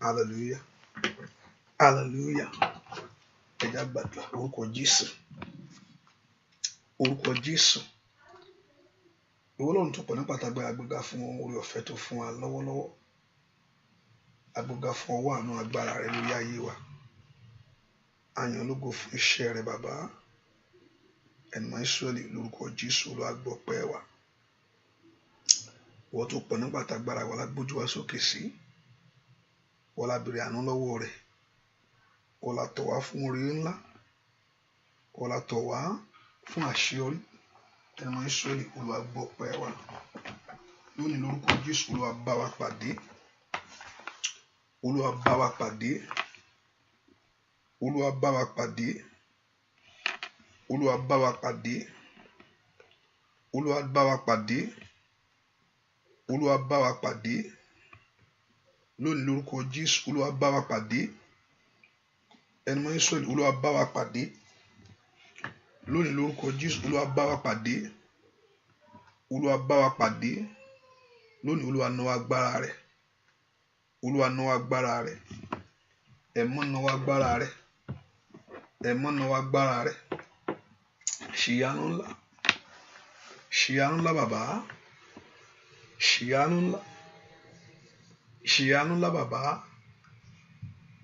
Hallelujah. Hallelujah. Ẹja gbàdúrà orúkọ Jésù. Orúkọ Jésù. Ìwọ Ọlọ́run tó pọ̀ ní pàtàkì agbéga fún oore ọ̀fẹ́ tó fún wa lọ́wọ́lọ́wọ́. Agbéga fún ọwọ́ àánú agbára rẹ lórí ayé wa. Àyàn ológo fún iṣẹ́ rẹ bàbá. Ẹ̀mọ́ Ísírẹ́lì lórúkọ Jésù Olúwa gbọ́ ọpẹ́ wa. Ìwọ tó pọ̀ ní pàtàkì agbára wa lágbójú wa sókè sí. Wọ́n la bèrè àánú lọ́wọ́ rẹ̀. Wọ́n la tọ̀ wá fún oore ńlá. Wọ́n la tọ̀ wá fún àṣeyọrí. Ẹ̀mọ́ Ísírẹ́lì Olúwa gbọ́ ọpẹ́ wa. Lónìí lórúkọ Jésù Olúwa bá wa pàdé. Olúwa bá wa pàdé. Olúwa bá wa pàdé. Olúwa bá wa pàdé. Olúwa bá wa pàdé. Olúwa bá wa pàdé. Lónìí lórúkọ Jésù Olúwa bá wa pàdé. Ẹ̀mọ́ Ísírẹ́lì Olúwa bá wa pàdé. Lónìí lórúkọ Jésù Olúwa bá wa pàdé. Olúwa bá wa pàdé. Lónìí Olúwa nawọ́ agbára rẹ̀. Olúwa nawọ́ agbára rẹ̀. Ẹ̀mọ́ nawọ́ agbára rẹ̀. Ẹ̀mọ́ nawọ́ agbára rẹ̀. Ṣìyanu ńlá. Ṣìyanu ńlá bàbá. Ṣìyanu ńlá. Ṣìyanu ńlá bàbá.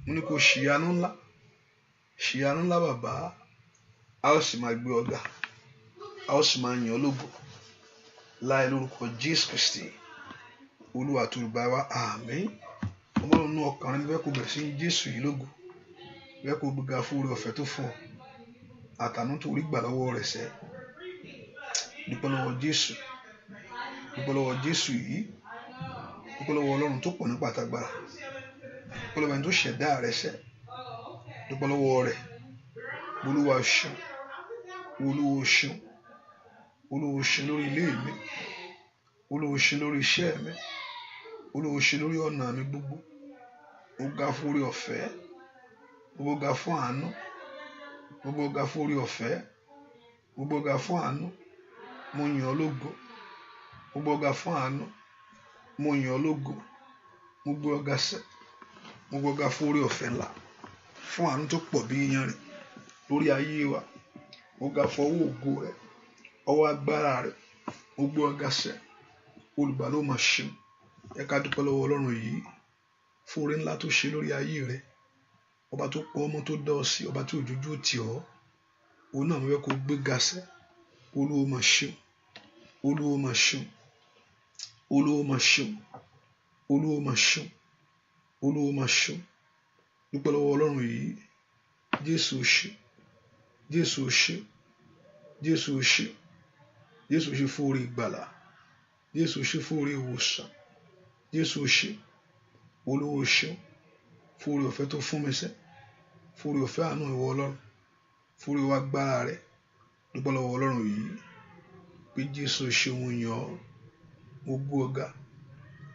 Mo ní kó ṣìyanu ńlá. Ṣìyanu ńlá bàbá. A ó sì máa gbé ọ̀gá. A ó sì máa yìn ọ́ lógo. Láì lórúkọ Jésù Kristi. Olúwa tó gbà wá. Àmín. Ọlọ́run nú ọkàn rẹ bẹ́ẹ̀ kó bẹ̀rẹ̀ sí Jésù yìí lógo. Bẹ́ẹ̀ kó gbéga fún oore ọ̀fẹ́ tó fún ọ. Àtànú tó rí gbà lọ́wọ́ rẹ̀ sẹ́. Dúpẹ́ lọ́wọ́ Jésù. Dúpẹ́ lọ́wọ́ Jésù yìí. Dúpẹ́ lọ́wọ́ Ọlọ́run tó pọ̀ ní pàtàgbára. Dúpẹ́ lọ́wọ́ ẹni tó ṣẹ̀dá rẹ̀ sẹ́. Dúpẹ́ lọ́wọ́ rẹ̀. Olúwa ṣeun. Olúwa ṣeun. Olúwa ṣeun lórí ilé mi. Olúwa ṣeun lórí iṣẹ́ mi. Olúwa ṣeun lórí ọ̀nà mi gbogbo. Ó ga fún oore ọ̀fẹ́. Ó ga fún àánú. Ó ga fún oore ọ̀fẹ́. Ó ga fún àánú. Mo yìn ọ́ lógo. Ó ga fún àánú. Mo yìn ọ́ lógo. Mo gbé ọ ga sẹ́. Mo ga fún oore ọ̀fẹ́ ńlá. Fún àánú tó pọ̀ bí iyanrìn lórí ayé wa. Mo ga fún ọwọ́ ògo rẹ̀. Ọwọ́ agbára rẹ̀. Mo gbé ọ ga sẹ́. Olùgbàlà máa ṣeun. Ẹ ká dúpẹ́ lọ́wọ́ Ọlọ́run yìí fún oore ńlá tó ṣe lórí ayé rẹ. Ọba tó pọ̀ ọmọ tó dá ọ sí, ọba tí òjòjú tì ọ́. Òun náà mo fẹ́ kó gbé ga sẹ́. Olúwo mà ṣeun, Olúwo mà ṣeun, Olúwo mà ṣeun, Olúwo mà ṣeun, Olúwo mà ṣeun. Dúpẹ́ lọ́wọ́ Ọlọ́run yìí. Jésù ó ṣe, Jésù ó ṣe, Jésù ó ṣe, Jésù ó ṣe fún oore ìgbàlà, Jésù ó ṣe fún oore ìwòsàn, Jésù ó ṣe. Olúwo ó ṣeun fún oore ọ̀fẹ́ tó fún mi sẹ́, fún oore ọ̀fẹ́ àánú ìwọ Ọlọ́run, fún oore agbára rẹ. Dúpẹ́ lọ́wọ́ Ọlọ́run yìí pé Jésù ó ṣe, mo yàn ọ́, mo gbé ọ ga,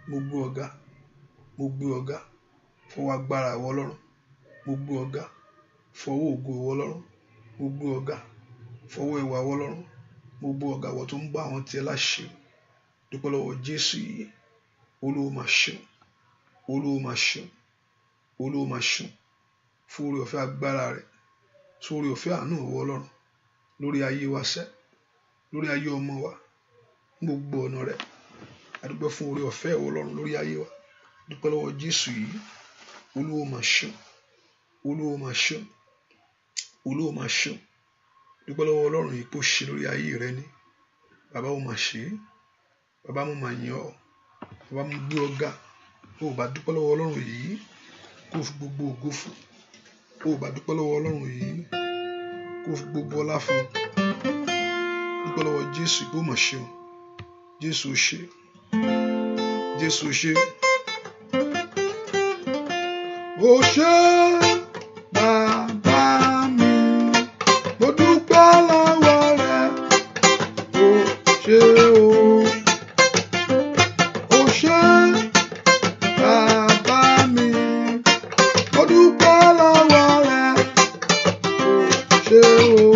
mo gbé ọ ga, mo gbé ọ ga fọwọ́ agbára ìwọ Ọlọ́run, mo gbé ọ ga fọwọ́ ògo ìwọ Ọlọ́run, mo gbé ọ ga fọwọ́ ìwà ìwọ Ọlọ́run, mo gbé ọ ga wọ́n tó ń bá àwọn tiẹ̀ láṣẹ. Dúpẹ́ lọ́wọ́ Jésù yìí. Olúwo mà ṣeun, Olúwo mà ṣeun, Olúwo mà ṣeun fún oore ọ̀fẹ́ agbára rẹ, fún oore ọ̀fẹ́ àánú ìwọ Ọlọ́run lórí ayé wa sẹ́, lórí ayé ọmọ wa, gbogbo ọ̀nà rẹ. A dúpẹ́ fún oore ọ̀fẹ́ ìwọ Ọlọ́run lórí ayé wa. Dúpẹ́ lọ́wọ́ Jésù yìí. Olúwo mà ṣeun, Olúwo mà ṣeun, Olúwo mà ṣeun. Dúpẹ́ lọ́wọ́ Ọlọ́run yìí kó ṣe lórí ayé rẹ ni. Bàbá mo mà ṣe, bàbá mo mà yàn ọ́, bàbá mo gbé ọ ga. Ó bá dúpẹ́ lọ́wọ́ Ọlọ́run yìí kó fi gbogbo ògo fún. Ó bá dúpẹ́ lọ́wọ́ Ọlọ́run yìí kó fi gbogbo ọlá fún. Dúpẹ́ lọ́wọ́ Jésù kó mà ṣeun. Jésù ó ṣe, Jésù ó ṣe. Ó ṣe bàbá mi, mo dúpẹ́ lọ́wọ́ rẹ. Ó ṣe o. Ó ṣe bàbá mi, mo dúpẹ́ lọ́wọ́ rẹ. Ó ṣe o.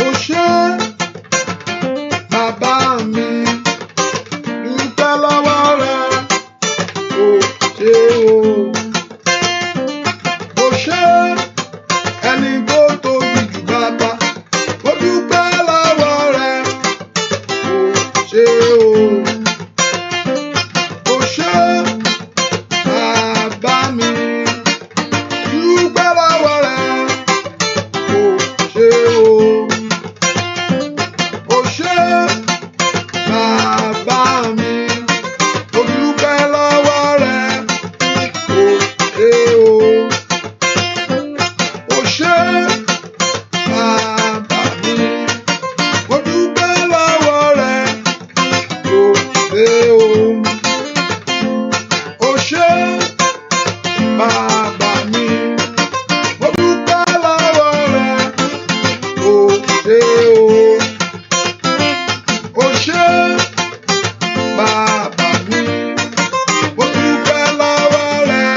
Ó ṣe bàbá mi, dúpẹ́ lọ́wọ́ rẹ. Ó ṣe o. Ó ṣe ẹni tó tóbi jù bàbá, mo dúpẹ́ lọ́wọ́ rẹ. Ó ṣe o. Ó ṣe bàbá mi, dúpẹ́ lọ́wọ́ rẹ. Ó ṣe o. Ó ṣe bàbá mi, mo dúpẹ́ lọ́wọ́ rẹ. Ó ṣe o. Ó ṣe bàbá mi, mo dúpẹ́ lọ́wọ́ rẹ. Ó ṣe o. Ó ṣe bàbá mi, mo dúpẹ́ lọ́wọ́ rẹ. Ó ṣe o. Ó ṣe bàbá mi, mo dúpẹ́ lọ́wọ́ rẹ.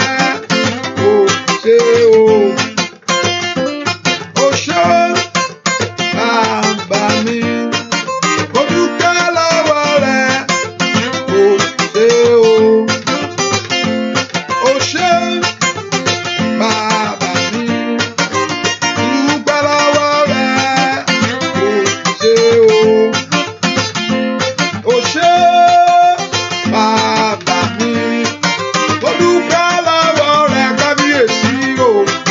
Ó ṣe o. Ó ṣe bàbá mi, mo dúpẹ́ lọ́wọ́ rẹ. Ó ṣe o. Ó ṣe bàbá mi, dúpẹ́ lọ́wọ́ rẹ. Ó ṣe o. Ó ṣe bàbá mi, mo dúpẹ́ lọ́wọ́ rẹ. Kábíyèsí ó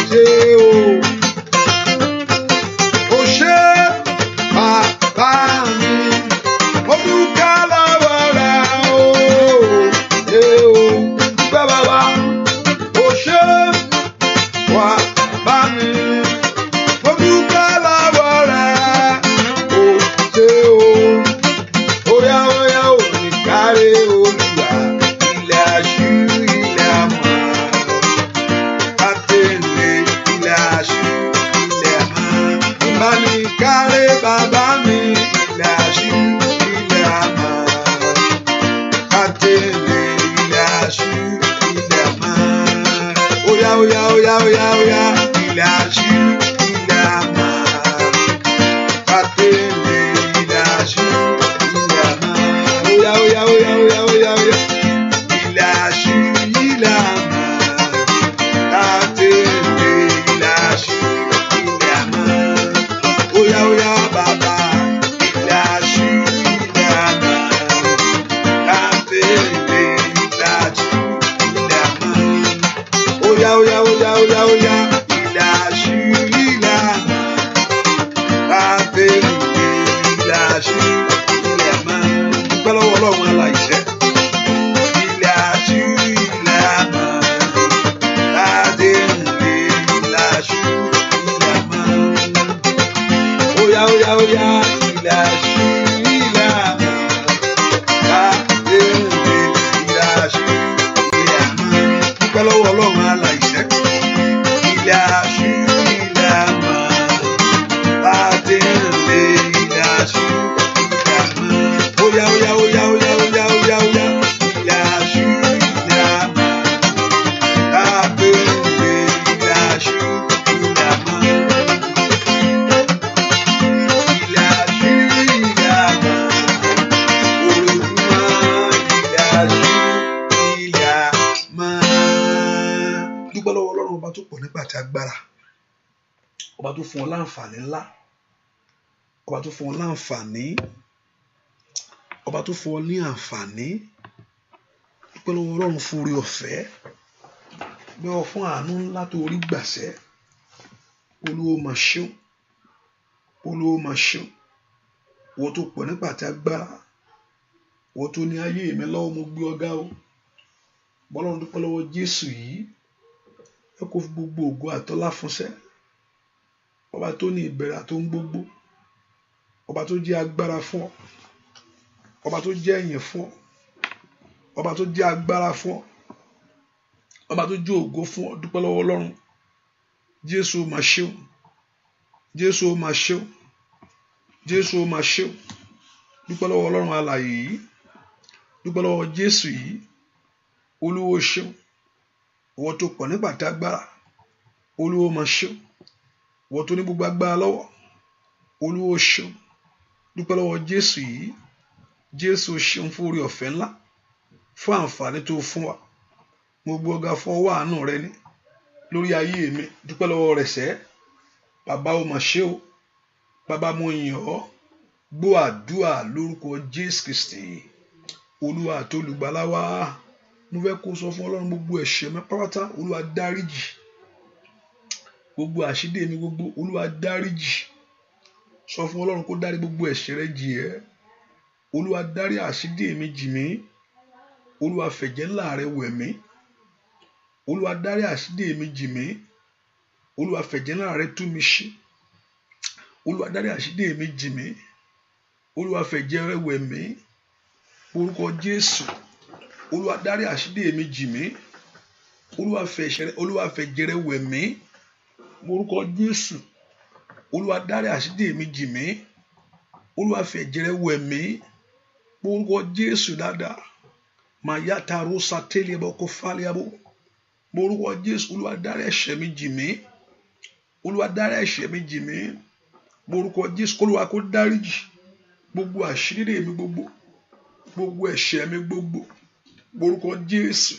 ṣe o. Ó ṣe bàbá mi, mo dúpẹ́ lọ́wọ́ rẹ. Ó ṣe o. Dúpẹ́ bàbá. Ó ṣe bàbá mi, mo dúpẹ́ lọ́wọ́ rẹ. Ó ṣe o. Óyá óyá ò ní kárí Olúwa, ilẹ̀ aṣú ilẹ̀ àmọ́. Àtẹ̀lé ilẹ̀ aṣú ilẹ̀ àmọ́. Ìbá ní kárí bàbá mi, ilẹ̀ aṣú ilẹ̀ àmọ́. Àtẹ̀lé ilẹ̀ aṣú ilẹ̀ àmọ́. Óyá óyá óyá óyá óyá ilẹ̀ aṣú ilẹ̀ àmọ́. Àtẹ̀lé ilẹ̀ aṣú ilẹ̀ àmọ́. Óyá óyá óyá óyá óyá óyá ilẹ̀ aṣú ilẹ̀ àmọ́. Àtẹ̀lé ilẹ̀ aṣú ilẹ̀ àmọ́. Óyá óyá bàbá ilẹ̀ aṣú ilẹ̀ àmọ́. Àtẹ̀lé ọlọ́run alàìṣẹ́. Ilẹ̀ aṣú ilẹ̀ àmọ́ láti ńlẹ̀ ilẹ̀ aṣú ilẹ̀ àmọ́. Óyá óyá óyá ilẹ̀ aṣú ilẹ̀ àmọ́ láti ńlẹ̀ ilẹ̀ aṣú ilẹ̀ àmọ́. Dúpẹ́ lọ́wọ́ ọlọ́run alàìṣẹ́. Ilẹ̀ aṣú ilẹ̀ àmọ́ láti ńlẹ̀ ilẹ̀ aṣú ilẹ̀ àmọ́. Óyá óyá óyá óyá óyá óyá óyá ilẹ̀ aṣú ilẹ̀ àmọ́ láti ńlẹ̀ ilẹ̀ aṣú ilẹ̀ àmọ́. Ilẹ̀ aṣú ilẹ̀ àmọ́ Olódùmarè ilẹ̀ aṣú ilẹ̀ àmọ́. Dúpẹ́ lọ́wọ́ ọlọ́run ọba tó pọ̀ nípa àti agbára, ọba tó fún ọ láǹfààní ńlá, ọba tó fún ọ láǹfààní, ọba tó fún ọ ní àǹfààní. Dúpẹ́ lọ́wọ́ ọlọ́run fún orí ọ̀fẹ́, bí ọ fún àánú ńlá tó rí gbàṣẹ́. Olúwo mà ṣeun, Olúwo mà ṣeun. Wọ́n tó pọ̀ nípa àti agbára, wọ́n tó ní ayé mi lọ́wọ́, mo gbé ọ̀gá o. Bọ́lọ́run dúpẹ́ lọ́wọ́ Jésù yìí, ẹ kó fi gbogbo ògo àtọ́lá fúnṣẹ́. Ọba tó ní ìbẹ̀rẹ̀ àtòhun gbogbo, ọba tó jẹ́ agbára fún ọ, ọba tó jẹ́ ìyìn fún ọ, ọba tó jẹ́ agbára fún ọ, ọba tó jẹ́ ògo fún ọ. Dúpẹ́ lọ́wọ́ ọlọ́run. Jésù mà ṣeun, Jésù mà ṣeun, Jésù mà ṣeun. Dúpẹ́ lọ́wọ́ ọlọ́run alààyè yìí, dúpẹ́ lọ́wọ́ Jésù yìí. Olúwo ṣeun, ìwọ tó pọ̀ nípa àti agbára. Olúwo mà ṣeun, ìwọ tó ní gbogbo agbára lọ́wọ́. Olúwo ṣeun. Dúpẹ́ lọ́wọ́ Jésù yìí. Jésù ṣeun fún orí ọ̀fẹ́ ńlá, fún àǹfààní tó fún wa. Mo gbé ọ̀gá fún ọwọ́ àánú rẹ ní lórí ayé mi. Dúpẹ́ lọ́wọ́ rẹ̀ sẹ́. Bàbá o mà ṣe o. Bàbá mo yìn ọ́. Gbọ́ àdúrà lórúkọ Jésù Kristi, Olúwa àti olùgbàlà wa. Mo fẹ́ kó sọ fún ọlọ́run gbogbo ẹ̀ṣẹ̀ mi pátá, Olúwa dáríjì. Gbogbo àṣídé mi gbogbo, Olúwa dáríjì. Sọ fún ọlọ́run kó dárí gbogbo ẹ̀ṣẹ̀ rẹ jì ẹ́. Olúwa dárí àṣídé mi jì mí. Olúwa fẹ̀jẹ̀ ńlá rẹ wẹ̀ mí. Olúwa dárí àṣídé mi jì mí. Olúwa fẹ̀jẹ̀ ńlá rẹ tú mi ṣí. Olúwa dárí àṣídé mi jì mí. Olúwa fẹ̀jẹ̀ rẹ wẹ̀ mí. Orúkọ Jésù. Olúwa dárí àṣídé mi jì mí. Olúwa fẹ̀jẹ̀ rẹ wẹ̀ mí. Orúkọ Jésù. Olúwa dárí àṣídé mi jì mí. Olúwa fẹ̀jẹ̀ rẹ wẹ̀ mí. Orúkọ Jésù dáadáa. Màyá taro sátẹ́lẹ̀ bọ́ kó fálẹ̀ abó. Orúkọ Jésù. Olúwa dárí ẹ̀ṣẹ̀ mi jì mí. Olúwa dárí ẹ̀ṣẹ̀ mi jì mí. Orúkọ Jésù. Olúwa kó dáríjì gbogbo àṣírí mi gbogbo, gbogbo ẹ̀ṣẹ̀ mi gbogbo. Orúkọ Jésù.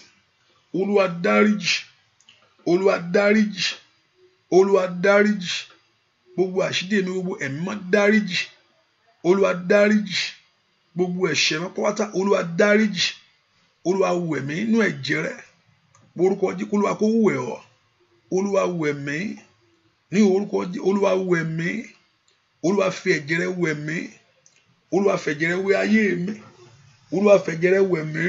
Olúwa dáríjì, Olúwa dáríjì, Olúwa dáríjì gbogbo àṣírí mi gbogbo. Ẹ̀mí mọ́ dáríjì, Olúwa dáríjì gbogbo ẹ̀ṣẹ̀ mi pátá. Olúwa dáríjì. Olúwa wẹ̀ mí nínú ẹ̀jẹ̀ rẹ̀. Orúkọ Jésù. Olúwa kó wẹ̀ ọ́. Olúwa wẹ̀ mí ní orúkọ Jésù. Olúwa wẹ̀ mí. Olúwa fi ẹ̀jẹ̀ rẹ̀ wẹ̀ mí. Olúwa fẹ̀jẹ̀ rẹ̀ wẹ̀ ayé mi. Olúwa fẹ̀jẹ̀ rẹ̀ wẹ̀ mí.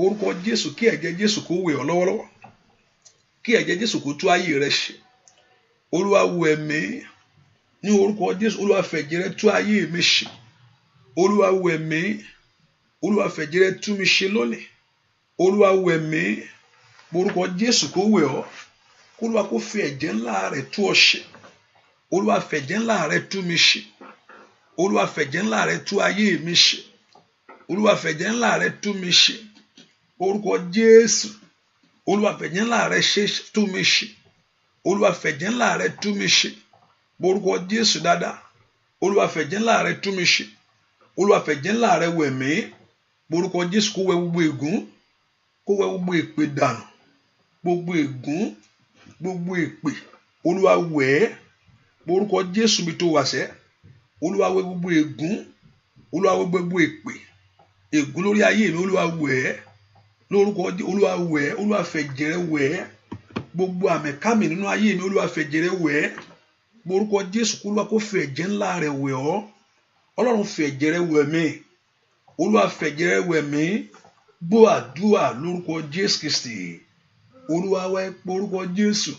Orúkọ Jésù. Kí ẹ̀jẹ̀ Jésù kó wẹ̀ ọ́ lọ́wọ́lọ́wọ́. Kí ẹ̀jẹ̀ Jésù kó tú ayé rẹ ṣe. Olúwa wẹ̀ mí ní orúkọ Jésù. Olúwa fẹ̀jẹ̀ rẹ̀ tú ayé mi ṣe. Olúwa wẹ̀ mí. Olúwa fẹ̀jẹ̀ rẹ̀ tú mi ṣe lónìí. Olúwa wẹ̀ mí. Orúkọ Jésù kó wẹ̀ ọ́. Olúwa kó fi ẹ̀jẹ̀ ńlá rẹ̀ tú ọ ṣe. Olúwa fẹ̀jẹ̀ ńlá rẹ̀ tú mi ṣe. Olúwa fẹ̀jẹ̀ ńlá rẹ̀ tú ayé mi ṣe. Olúwa fẹ̀jẹ̀ ńlá rẹ̀ tú mi ṣe. Orúkọ Jésù. Olúwa fẹ̀jẹ̀ ńlá rẹ̀ tú mi ṣe. Olúwa fẹ̀jẹ̀ ńlá rẹ̀ tú mi ṣe. Orúkọ Jésù dáadáa. Olúwa fẹ̀jẹ̀ ńlá rẹ̀ tú mi ṣe. Olúwa fẹ̀jẹ̀ ńlá rẹ̀ wẹ̀ mí. Orúkọ Jésù kó wẹ̀ gbogbo ègún, kó wẹ̀ gbogbo èpè dànù. Gbogbo ègún, gbogbo èpè. Olúwa wẹ̀ ẹ́. Orúkọ Jésù bí tó wà sẹ́. Olúwa wẹ̀ gbogbo ègún. Olúwa wẹ̀ gbogbo èpè. Ègún lórí ayé mi. Olúwa wẹ̀ ẹ́. Lórúkọ Olúwa wẹ̀ ẹ́. Olúwa fẹ̀jẹ̀ rẹ̀ wẹ̀ ẹ́. Gbogbo àmìkámì nínú ayé mi. Olúwa fẹ̀jẹ̀ rẹ̀ wẹ̀ ẹ́. Orúkọ Jésù. Olúwa kó fi ẹ̀jẹ̀ ńlá rẹ̀ wẹ̀ ọ́. Ọlọ́run fi ẹ̀jẹ̀ rẹ̀ wẹ̀ mí. Olúwa fẹ̀jẹ̀ rẹ̀ wẹ̀ mí. Gbọ́ àdúrà lórúkọ Jésù Kristi. Olúwa wá orúkọ Jésù.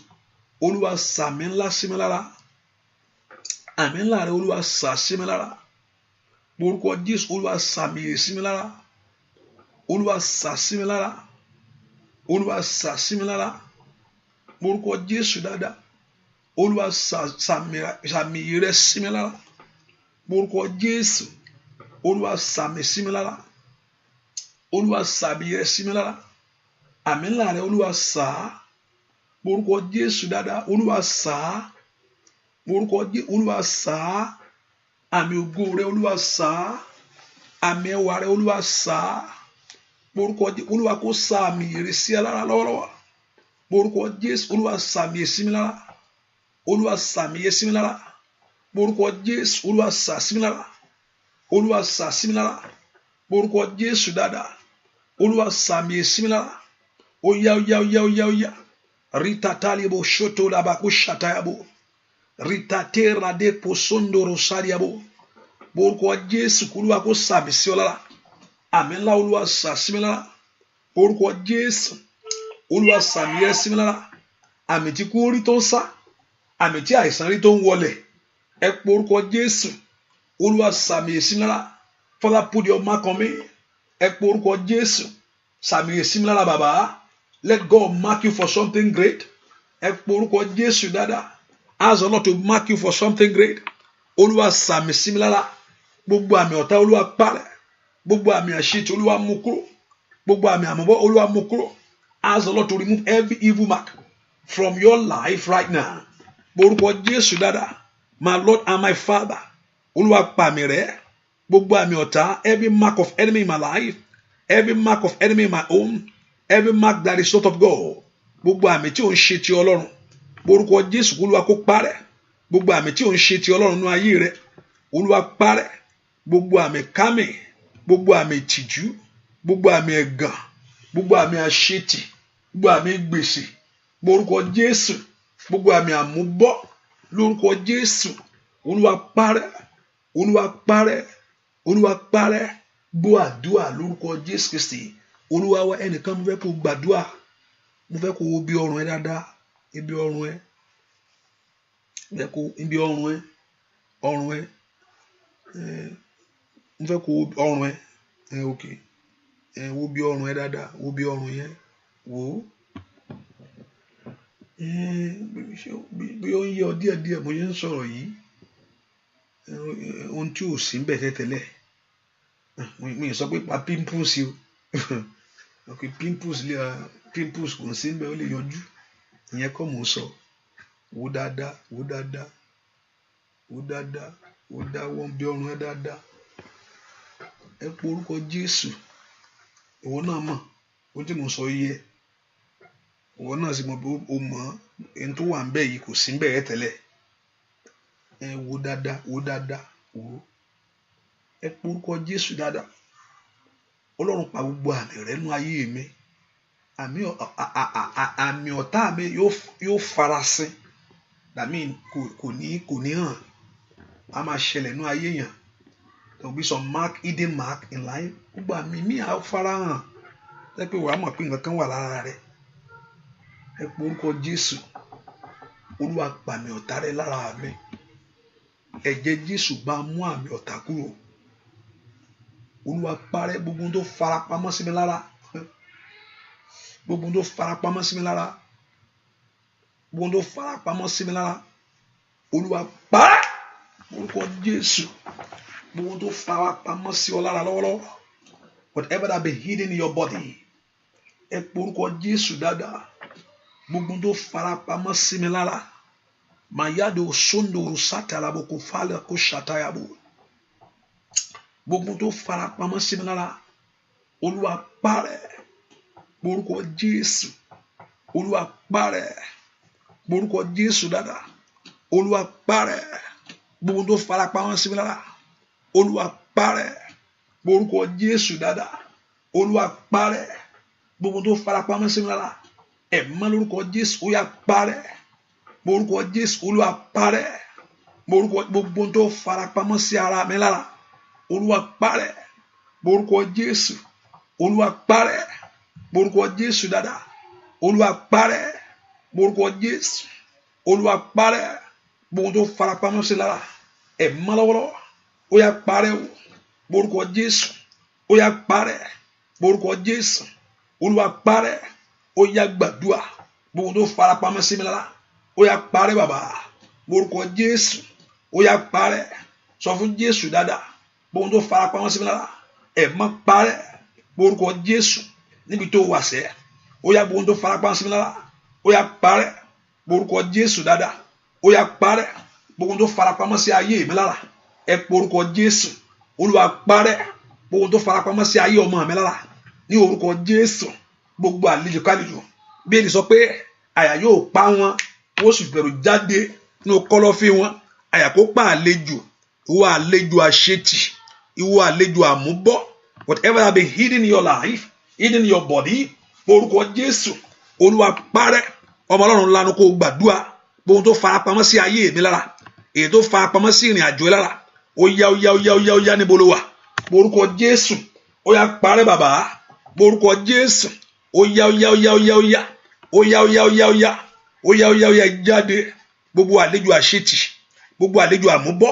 Olúwa sàmì ńlá sí mi lára. Àmì ńlá rẹ̀ Olúwa sà sí mi lára. Orúkọ Jésù Olúwa sàmì rẹ̀ sí mi lára. Olúwa sà sí mi lára. Olúwa sà sí mi lára. Orúkọ Jésù dáadáa. Olúwa sàmì rẹ̀ sí mi lára. Orúkọ Jésù. Olúwa sàmì sí mi lára. Olúwa sàmì rẹ̀ sí mi lára. Àmì ńlá rẹ̀ Olúwa sà. Orúkọ Jésù dáadáa. Olúwa sà. Orúkọ Jésù Olúwa sà. Àmì ògo rẹ̀ Olúwa sà. Àmì ẹwà rẹ̀ Olúwa sà. Orúkọ Jésù Olúwa kó sàmì rẹ̀ sí alára lọ́wọ́lọ́wọ́. Orúkọ Jésù Olúwa sàmì rẹ̀ sí mi lára. Olúwa sàmì rẹ̀ sí mi lára. Orúkọ Jésù Olúwa sà sí mi lára. Olúwa sà sí mi lára. Orúkọ Jésù dáadáa. Olúwa sàmì rẹ̀ sí mi lára. Oya oya oya oya oya. Rita talibo shoto labako shatayabo. Rita terra de posondo rosariabo. Orúkọ Jésù Olúwa kó sàmì sí ọ lára. Àmì ńlá Olúwa sà sí mi lára. Orúkọ Jésù Olúwa sàmì rẹ̀ sí mi lára. Àmì tí kú rí tó ń sá. Àmì tí àìsàn rí tó ń wọlẹ̀. Ẹ pé orúkọ Jésù Olúwa sàmì rẹ̀ sí mi lára. Father, put your mark on me. Ẹ pé orúkọ Jésù sàmì rẹ̀ sí mi lára bàbá. Let God mark you for something great. Ẹ pé orúkọ Jésù dáadáa. Ask the Lord to mark you for something great. Olúwa sàmì sí mi lára. Gbogbo àmì ọ̀tá Olúwa parẹ́. Gbogbo àmì àṣetì Olúwa mú kúrò. Gbogbo àmì àmọ̀bọ́ Olúwa mú kúrò. Ask the Lord to remove every evil mark from your life right now. Orúkọ Jésù dáadáa. My Lord and my Father. Olúwa pa àmì rẹ̀. Gbogbo àmì ọ̀tá. Every mark of enemy in my life. Every mark of enemy in my home. Every mark that is not of God. Gbogbo àmì tí ò ń ṣe ti Ọlọ́run. Orúkọ Jésù Olúwa kó parẹ́. Gbogbo àmì tí ò ń ṣe ti Ọlọ́run nínú ayé rẹ̀. Olúwa parẹ́. Gbogbo àmì kámì. Gbogbo àmì ìtìjú. Gbogbo àmì ẹ̀gàn. Gbogbo àmì àṣetì. Gbogbo àmì gbèsè. Orúkọ Jésù. Gbogbo àmì àmúbọ́. Lórúkọ Jésù. Olúwa parẹ́. Olúwa parẹ́. Olúwa parẹ́. Gbọ́ àdúrà lórúkọ Jésù Kristi. Olúwa wa ẹnìkan mo fẹ́ kó gbàdúrà. Mo fẹ́ kó wo bí ọrùn ẹ dáadáa. Ibi ọrùn ẹ. Mo fẹ́ kó ibi ọrùn ẹ. Ọrùn ẹ. Mo fẹ́ kó ọrùn ẹ. Ok. Wo bí ọrùn ẹ dáadáa. Wo bí ọrùn yẹn. Wò ó. Bí ó ń yẹ ọ díẹ̀díẹ̀ mo yẹn ń sọ̀rọ̀ yìí. Ohun tí ò sí ń bẹ̀ tẹ́tẹ́lẹ̀. Mi sọ pé pa pimples o. Ok, pimples kò sí ń bẹ̀ ó lè yọjú. Ìyẹn kọ́ mò ń sọ. Wò dáadáa. Wò dáadáa. Wò dáadáa. Wò dá wọ́n bí ọrùn ẹ dáadáa. Ẹ pé orúkọ Jésù. Ìwọ náà mọ̀. Ohun tí mò ń sọ yẹ. Ìwọ náà sì mọ̀ pé o mọ̀ ẹni tó wà ń bẹ̀ yìí kò sí ń bẹ̀ tẹ́lẹ̀. Wò dáadáa. Wò dáadáa. Wò. Ẹ pé orúkọ Jésù dáadáa. Ọlọ́run pa gbogbo àmì rẹ̀ nínú ayé mi. Àmì ọ̀tá mi yóò farasin. That mean kò ní hàn. A máa ṣẹlẹ̀ nínú ayé yẹn. There will be some mark, hidden mark in life. Gbogbo àmì mi á fara hàn. Ẹ pé wàá mọ̀ pé nǹkan kan wà lára rẹ̀. Ẹ pé orúkọ Jésù. Olúwa pa àmì ọ̀tá rẹ̀ lára mi. Ẹ̀jẹ̀ Jésù bá mú àmì ọ̀tá kúrò. Olúwa parẹ́ gbogbo tó farapamọ́ sí mi lára. Gbogbo tó farapamọ́ sí mi lára. Gbogbo tó farapamọ́ sí mi lára. Olúwa parẹ́. Orúkọ Jésù. Gbogbo tó farapamọ́ sí ọ lára lọ́wọ́lọ́wọ́. Whatever that be hidden in your body. Ẹ pé orúkọ Jésù dáadáa. Gbogbo tó farapamọ́ sí mi lára. Mayado sondo rusata laboko fala ko shatayabo. Gbogbo tó farapamọ́ sí mi lára. Olúwa parẹ́. Orúkọ Jésù. Olúwa parẹ́. Orúkọ Jésù dáadáa. Olúwa parẹ́. Gbogbo tó farapamọ́ sí mi lára. Olúwa parẹ́. Orúkọ Jésù dáadáa. Olúwa parẹ́. Gbogbo tó farapamọ́ sí mi lára. Ẹ̀mọ́ lórúkọ Jésù. Ó yá parẹ́. Orúkọ Jésù. Olúwa parẹ́. Orúkọ gbogbo tó farapamọ́ sí ara mi lára. Olúwa parẹ́. Borúkọ Jésù. Olúwa parẹ́. Borúkọ Jésù dáadáa. Olúwa parẹ́. Borúkọ Jésù. Olúwa parẹ́. Gbogbo tó farapamọ́ sí lára. Ẹ̀mọ́ lọ́wọ́lọ́wọ́. Ó yá parẹ́ o. Borúkọ Jésù. Ó yá parẹ́. Borúkọ Jésù. Olúwa parẹ́. Ó yá gbàdúrà. Gbogbo tó farapamọ́ sí mi lára. Ó yá parẹ́ bàbá. Borúkọ Jésù. Ó yá parẹ́. Sọ fún Jésù dáadáa. Gbogbo tó farapamọ́ sí mi lára. Ẹ̀mọ́ parẹ́. Borúkọ Jésù. Níbi tó wà sẹ́. Ó yá gbogbo tó farapamọ́ sí mi lára. Ó yá parẹ́. Borúkọ Jésù dáadáa. Ó yá parẹ́. Gbogbo tó farapamọ́ sí ayé mi lára. Ẹ porúkọ Jésù. Olúwa parẹ́. Gbogbo tó farapamọ́ sí ayé ọmọ mi lára. Ní orúkọ Jésù. Gbogbo àlejò kálejò. Bí ẹni sọ pé àyà yóò pa wọn. Ó sì bẹ̀rù jáde nínú kọ́lọ́fín wọn. Àyà kó pa àlejò. Ìwọ àlejò àṣetì. Ìwọ àlejò àmúbọ́. Whatever have been hidden in your life, hidden in your body. Orúkọ Jésù. Olúwa parẹ́. Ọmọ Ọlọ́run lanu kó gbàdúrà. Gbogbo tó farapamọ́ sí ayé mi lára. Èyí tó farapamọ́ sí ìrìn àjò lára. Ó yá níbo ló wà. Orúkọ Jésù. Ó yá parẹ́ bàbá. Orúkọ Jésù. Ó yá. Ó yá jáde. Gbogbo àlejò àṣetì. Gbogbo àlejò àmúbọ́.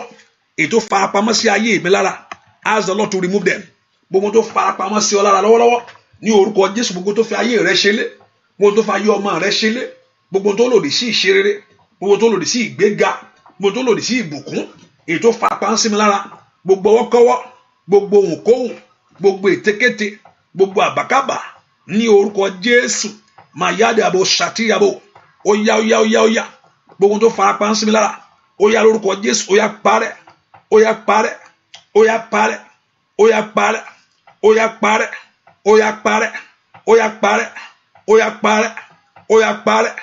Èyí tó farapamọ́ sí ayé mi lára. Ask the Lord to remove them. Gbogbo tó farapamọ́ sí ọ lára lọ́wọ́lọ́wọ́. Ní orúkọ Jésù. Gbogbo tó fi ayé rẹ ṣẹlẹ̀. Gbogbo tó fi ayé ọmọ rẹ ṣẹlẹ̀. Gbogbo tó lòdì sí ìṣerere. Gbogbo tó lòdì sí ìgbéga. Gbogbo tó lòdì sí ìbùkún. Èyí tó farapamọ́ sí mi lára. Gbogbo ọwọ́kọ́wọ́. Gbogbo ohunkóhun. Gbogbo ètekéte. Gbogbo àbákábà. Ní orúkọ Jésù. Mayade abo ṣàtìyàbò. Ó yá. Gbogbo tó farapamọ́ sí mi lára. Ó yá lórúkọ Jésù. Ó yá parẹ́. Ó yá parẹ́. Ó yá parẹ́. Ó yá parẹ́. Ó yá parẹ́. Ó yá parẹ́. Ó yá parẹ́. Ó yá parẹ́. Ó yá parẹ́.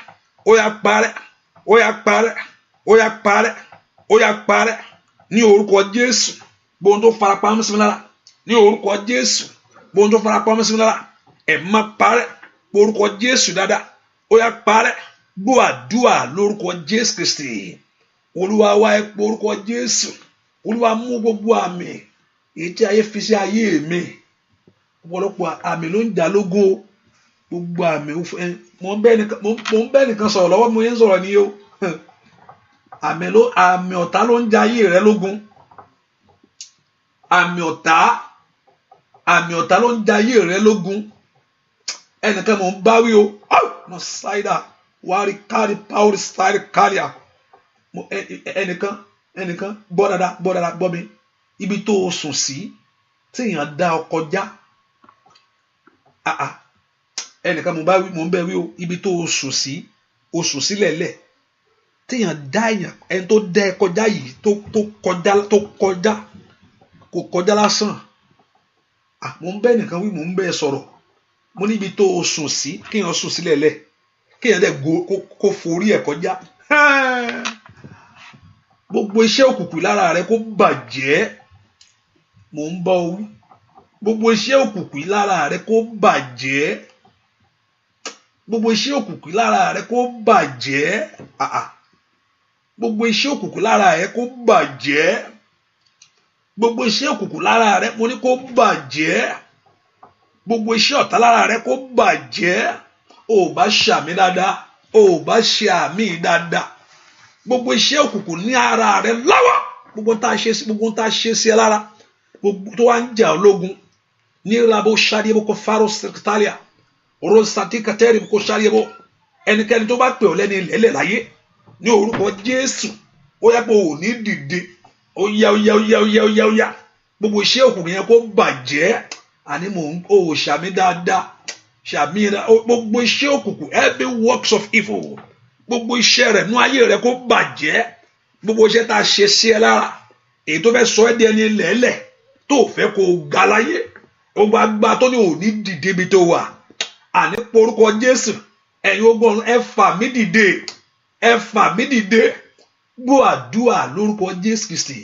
Ó yá parẹ́. Ó yá parẹ́. Ó yá parẹ́. Ó yá parẹ́. Ní orúkọ Jésù. Gbogbo tó farapamọ́ sí mi lára. Ní orúkọ Jésù. Gbogbo tó farapamọ́ sí mi lára. Ẹ má parẹ́. Orúkọ Jésù dáadáa. Ó yá parẹ́. Gbọ́ àdúrà lórúkọ Jésù Kristi. Olúwa wá ẹ pé orúkọ Jésù. Olúwa mú gbogbo àmì èyí tí ayé fi sí ayé mi. Ọ̀pọ̀lọpọ̀ àmì ló ń jà lógún. Gbogbo àmì mo ń bẹ́ nìkan sọ̀rọ̀ lọ́wọ́ mo yẹn ń sọ̀rọ̀ ní o. Àmì ọ̀tá ló ń jà ayé rẹ lógún. Àmì ọ̀tá ló ń jà ayé rẹ lógún. Ẹnìkan mo ń báwí o. No ṣáìdà wárí kárí pàwọ́rì ṣáìdì káríà. Ẹnìkan gbọ́ dáadáa gbọ́ mi. Ibi tó o sùn sí téèyàn dá ọ kọjá. Ẹnìkan mo ń bẹ wí o. Ibi tó o sùn sí, o sùn sílẹ̀ lẹ̀. Téèyàn dá èèyàn, ẹni tó dá ẹ kọjá yìí tó kọjá kò kọjá lásán. Mo ń bẹ nìkan wí, mo ń bẹ sọ̀rọ̀. Mo ní ibi tó o sùn sí, kéèyàn sùn sílẹ̀ lẹ̀. Kéèyàn dẹ̀ kó forí ẹ̀ kọjá. Gbogbo iṣẹ́ òkùnkùn lára rẹ kó bàjẹ́. Mo ń bá ọ wí. Gbogbo iṣẹ́ òkùnkùn lára rẹ kó bàjẹ́. Gbogbo iṣẹ́ òkùnkùn lára rẹ kó bàjẹ́. Gbogbo iṣẹ́ òkùnkùn lára rẹ kó bàjẹ́. Gbogbo iṣẹ́ òkùnkùn lára rẹ mo ní kó bàjẹ́. Gbogbo iṣẹ́ ọ̀tá lára rẹ kó bàjẹ́. O bá ṣàmì dáadáa. O bá ṣe àmì dáadáa. Gbogbo iṣẹ́ òkùnkùn ní ara rẹ lọ́wọ́. Gbogbo tá a ṣe sí ẹ lára. Gbogbo tó wá ń jà ológun. Ní ìlàbò ṣàdíyẹ́bò kò fáró sẹkítàlíà. Rosati kateri kò ṣàdíyẹ́bò. Ẹnikẹ́ni tó bá pè ọ́ lẹ́ni ilẹ̀ láyé. Ní orúkọ Jésù. Ó yẹ pé o ò ní dìde. Ó yá. Gbogbo iṣẹ́ òkùnkùn yẹn kó bàjẹ́. Àní o ò ṣàmì dáadáa. Ṣàmì rẹ. Gbogbo iṣẹ́ òkùnkùn, every works of evil. Gbogbo iṣẹ́ rẹ̀ nú ayé rẹ̀ kó bàjẹ́. Gbogbo iṣẹ́ tá a ṣe sí ẹ lára. Èyí tó fẹ́ sọ ẹ́ di ẹni lẹ́lẹ̀. Tó fẹ́ kó ga láyé. Gbogbo agbá tó ní òní dìde ibi tó wà. Àní porúkọ Jésù. Ẹ̀yin ogun ọ̀run ẹ fà mí dìde. Ẹ fà mí dìde. Gbọ́ àdúrà lórúkọ Jésù Kristi.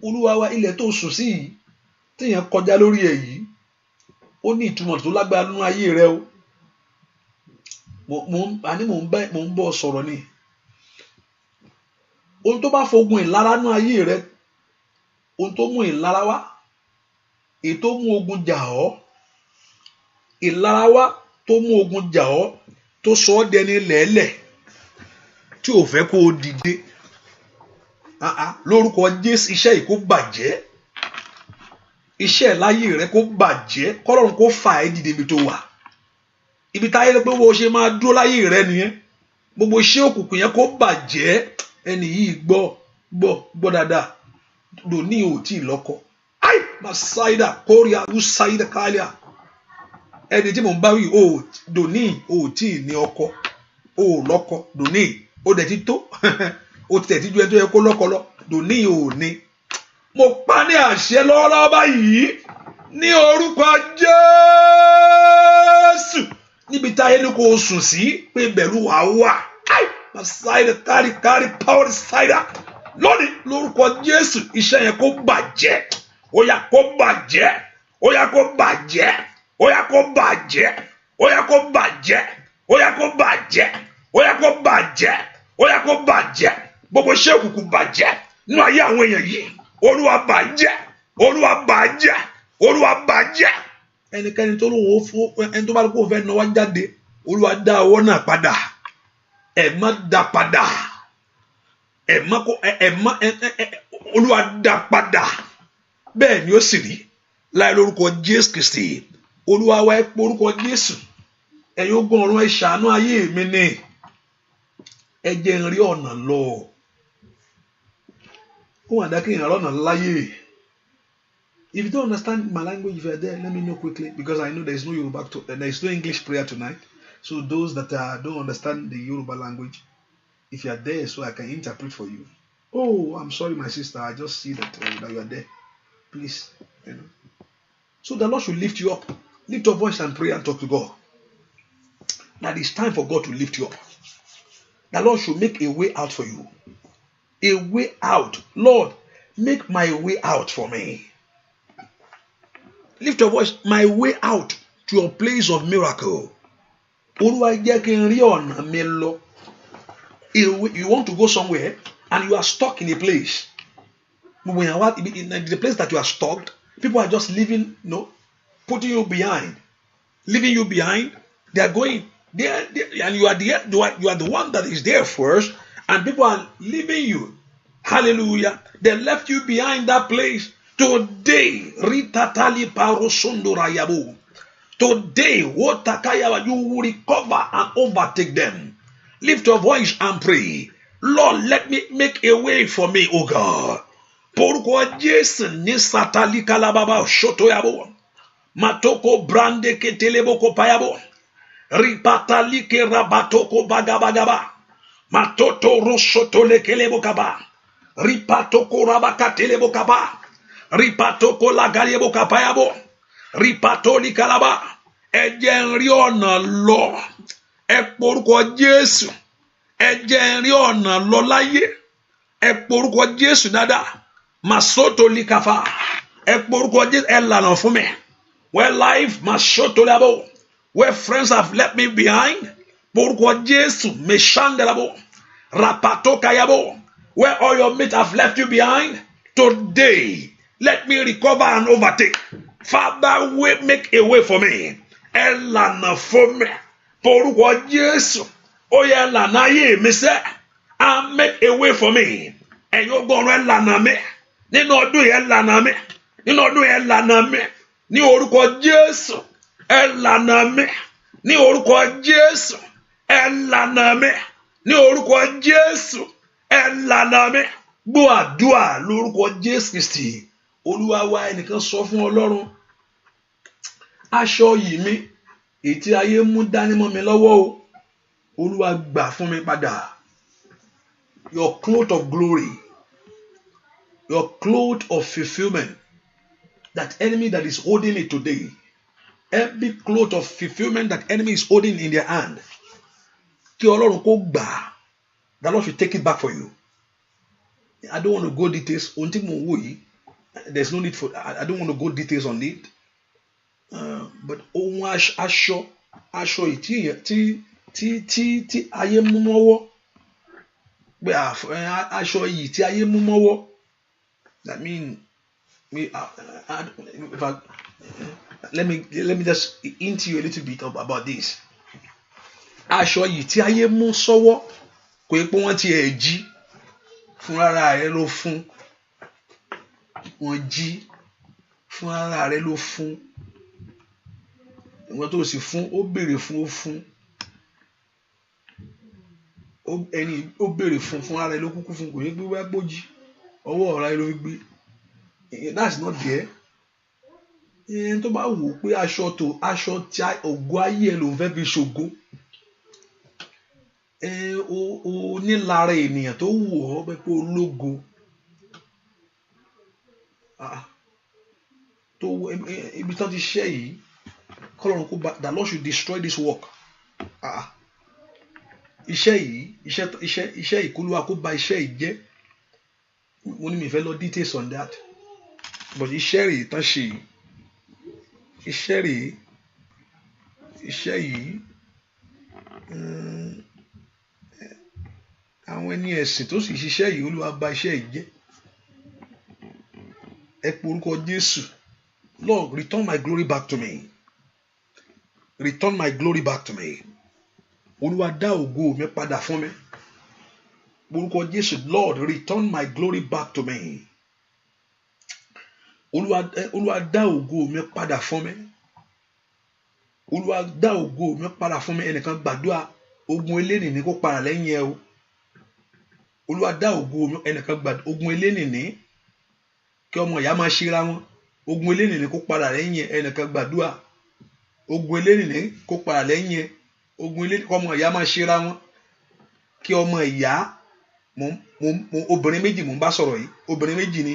Olúwa wa ilẹ̀ tó sùn sí yìí. Téèyàn kọjá lórí ẹ̀ yìí. Ó ní ìtumọ̀ tó lágbára nínú ayé rẹ o. Mo ń bọ́ sọ̀rọ̀ ni. Ohun tó bá fogun ìlara nínú ayé rẹ. Ohun tó mú ìlara wá. èyí tó mú ogun jà ọ́, ìlara wá tó mú ogun jà ọ́, tó sọ ọ́ dẹni lẹ́lẹ̀ tí ò fẹ́ kó o dìde. Lórúkọ Jésù iṣẹ́ yìí kó bàjẹ́, iṣẹ́ láyé rẹ kó bàjẹ́, kọ́lọ́run kó fà ẹ́ dìde ibi tó wà. Ibi táyé ló pé wo ṣe máa dúró láyé rẹ nìyẹn. Gbogbo iṣẹ́ òkùnkùn yẹn kó bàjẹ́. Ẹni yìí gbọ́ dáadáa. Dòní ò tí ì lọ́kọ. Ai masaida kórìà usaida kálíà. Ẹni tí mò ń bá wí dòní ò tí ì ní ọkọ, ò lọ́kọ. Dòní ó dẹ̀ ti tó. Ó ti tẹ̀ tí ju ẹni tó yẹ kó lọ́kọ lọ. Dòní ò ní. Mo pa ní àṣẹ lọ́wọ́lọ́wọ́ báyìí ní orúkọ Jésù. Níbi táyé ní kò sùn sí pé bẹ̀rù wà wà. Ai masaida kárí power saida. Lónìí lórúkọ Jésù iṣẹ́ yẹn kó bàjẹ́. Ó yá kó bàjẹ́. Ó yá kó bàjẹ́. Ó yá kó bàjẹ́. Ó yá kó bàjẹ́. Ó yá kó bàjẹ́. Ó yá kó bàjẹ́. Ó yá kó bàjẹ́. Gbogbo iṣẹ́ òkùnkùn bàjẹ́ nínú ayé àwọn èèyàn yìí. Olúwa bàjẹ́. Olúwa bàjẹ́. Olúwa bàjẹ́. Ẹnikẹ́ni tó lóun ó fún ẹni tó bá lóun kó fẹ́ náwó jáde, Olúwa dá ọwọ́ náà padà. Ẹ má dá padà. Olúwa dá padà. Bẹ́ẹ̀ ni ó sì rí láì lórúkọ Jésù Kristi. Olúwa wa ẹ pé orúkọ Jésù. Ẹ̀yin ogun ọ̀run ẹ ṣàánú ayé mi ni. Ẹ jẹ́ n rí ọ̀nà lọ. Ó wà dá kí n rí ọ̀nà láyé. If you don't understand my language, if you're there, let me know quickly, because I know there is no English prayer tonight. So those that don't understand the Yoruba language, if you are there, so I can interpret for you. Oh, I'm sorry, my sister. I just see that you are there. Please, So the Lord should lift you up. Lift your voice and pray and talk to God. That it's time for God to lift you up. The Lord should make a way out for you. A way out. Lord, make my way out for me. Lift your voice. My way out to your place of miracle. You want to go somewhere and you are stuck in a place. In the place that you are stuck, people are just leaving, putting you behind, leaving you behind. They are going there, and you are the one that is there first, and people are leaving you. Hallelujah! They left you behind that place. Today, Ritatali Parosundurayabu. Today, Wotakaya, you will recover and overtake them. Lift your voice and pray. Lord, let me make a way for me, O God. Pourquoi Jason ni satali kalababa shotoyabo. Matoko brande ke teleboko payabo. Ripatali ke rabatoko bagabagaba. Matoto roshoto le kelebokaba. Ripatoko rabaka telebokaba. Ripatoko la galeboka payabo. Ripatoli kalaba. Ẹ jẹ́ n rí ọ̀nà lọ. Ẹ porúkọ Jésù. Ẹ jẹ́ n rí ọ̀nà lọ láyé. Ẹ porúkọ Jésù dáadáa. Masoto likafa. Ẹ porúkọ Jésù. Ẹ lànà fún mi. Where life masoto labo. Where friends have left me behind. Porúkọ Jésù. Meshandelabo. Rapato kayabo. Where all your mates have left you behind. Today, let me recover and overtake. Father, make a way for me. Ẹ lànà fún mi. Porúkọ Jésù. Ó yẹ lànà ayé mi sẹ́. And make a way for me. Ẹ̀yin ogun ọ̀run ẹ lànà mi. Nínú ọdún yẹn lànà mi. Nínú ọdún yẹn lànà mi. Ní orúkọ Jésù. Ẹ lànà mi. Ní orúkọ Jésù. Ẹ lànà mi. Ní orúkọ Jésù. Ẹ lànà mi. Gbọ́ àdúrà lórúkọ Jésù Kristi. Olúwa wa ẹnìkan sọ fún Ọlọ́run. Aṣọ yìí mi. Èyí tí ayé mú dání mọ́ mi lọ́wọ́ o. Olúwa gbà fún mi padà. Your cloth of glory. Your cloth of fulfillment. That enemy that is holding it today. Every cloth of fulfillment that enemy is holding in their hand. Kí Ọlọ́run kó gbà. The Lord should take it back for you. I don't want to go details. Ohun tí mo wò yìí. There's no need for. I don't want to go details on it. But ohun aṣọ yìí tí ayé mú mọ́wọ́. Pé aṣọ yìí tí ayé mú mọ́wọ́. That means let me just hint you a little bit about this. Aṣọ yìí tí ayé mú sọ́wọ́ kò yẹ pé wọ́n ti ẹ̀ jí fún ara rẹ ló fún, wọ́n jí fún ara rẹ ló fún, ìwọ́n tó sì fún ó béèrè fún ó fún, ẹni ó béèrè fún ara rẹ ló kúkú fún, kò yẹ pé wá gbójí ọwọ́ ọ̀rá ló gbé. That's not there. Ẹni tó bá wò pé aṣọ tí ògo ayé ẹ ló ń fẹ́ fi ṣògo, o nílára ènìyàn tó wù ọ́ pé ológo, tó ibi tán ti ṣẹ́ yìí kọ́lọ́run kó bá, the Lord should destroy this work. Iṣẹ́ yìí kólúwa kó bà iṣẹ́ yìí jẹ́. Mo ní mi fẹ́ lọ details on that, but iṣẹ́ rèé tán ṣe yìí, iṣẹ́ yìí àwọn ẹni ẹ̀sìn tó sì ṣiṣẹ́ yìí olúwa bà iṣẹ́ yìí jẹ́. Ẹ pe orúkọ Jésù. Lord, return my glory back to me. Return my glory back to me. Olúwa dá ògo mi padà fún mi. Orúkọ Jésù. Lord, return my glory back to me. Olúwa dá ògo mi padà fún mi. Olúwa dá ògo mi padà fún mi. Ẹnìkan gbàdúrà, ogun eléni ní kó padà lẹ́yìn ẹ o. Olúwa dá ògo mi, ẹnìkan gbàdúrà, ogun eléni ní kí ọmọ ìyá máa ṣíra wọn, ogun eléni ní kó padà lẹ́yìn ẹ. Ẹnìkan gbàdúrà, ogun eléni ní kó padà lẹ́yìn ẹ. Ogun eléni kí ọmọ ìyá máa ṣíra wọn, kí ọmọ ìyá obìnrin méjì mò ń bá sọ̀rọ̀ yìí, obìnrin méjì ní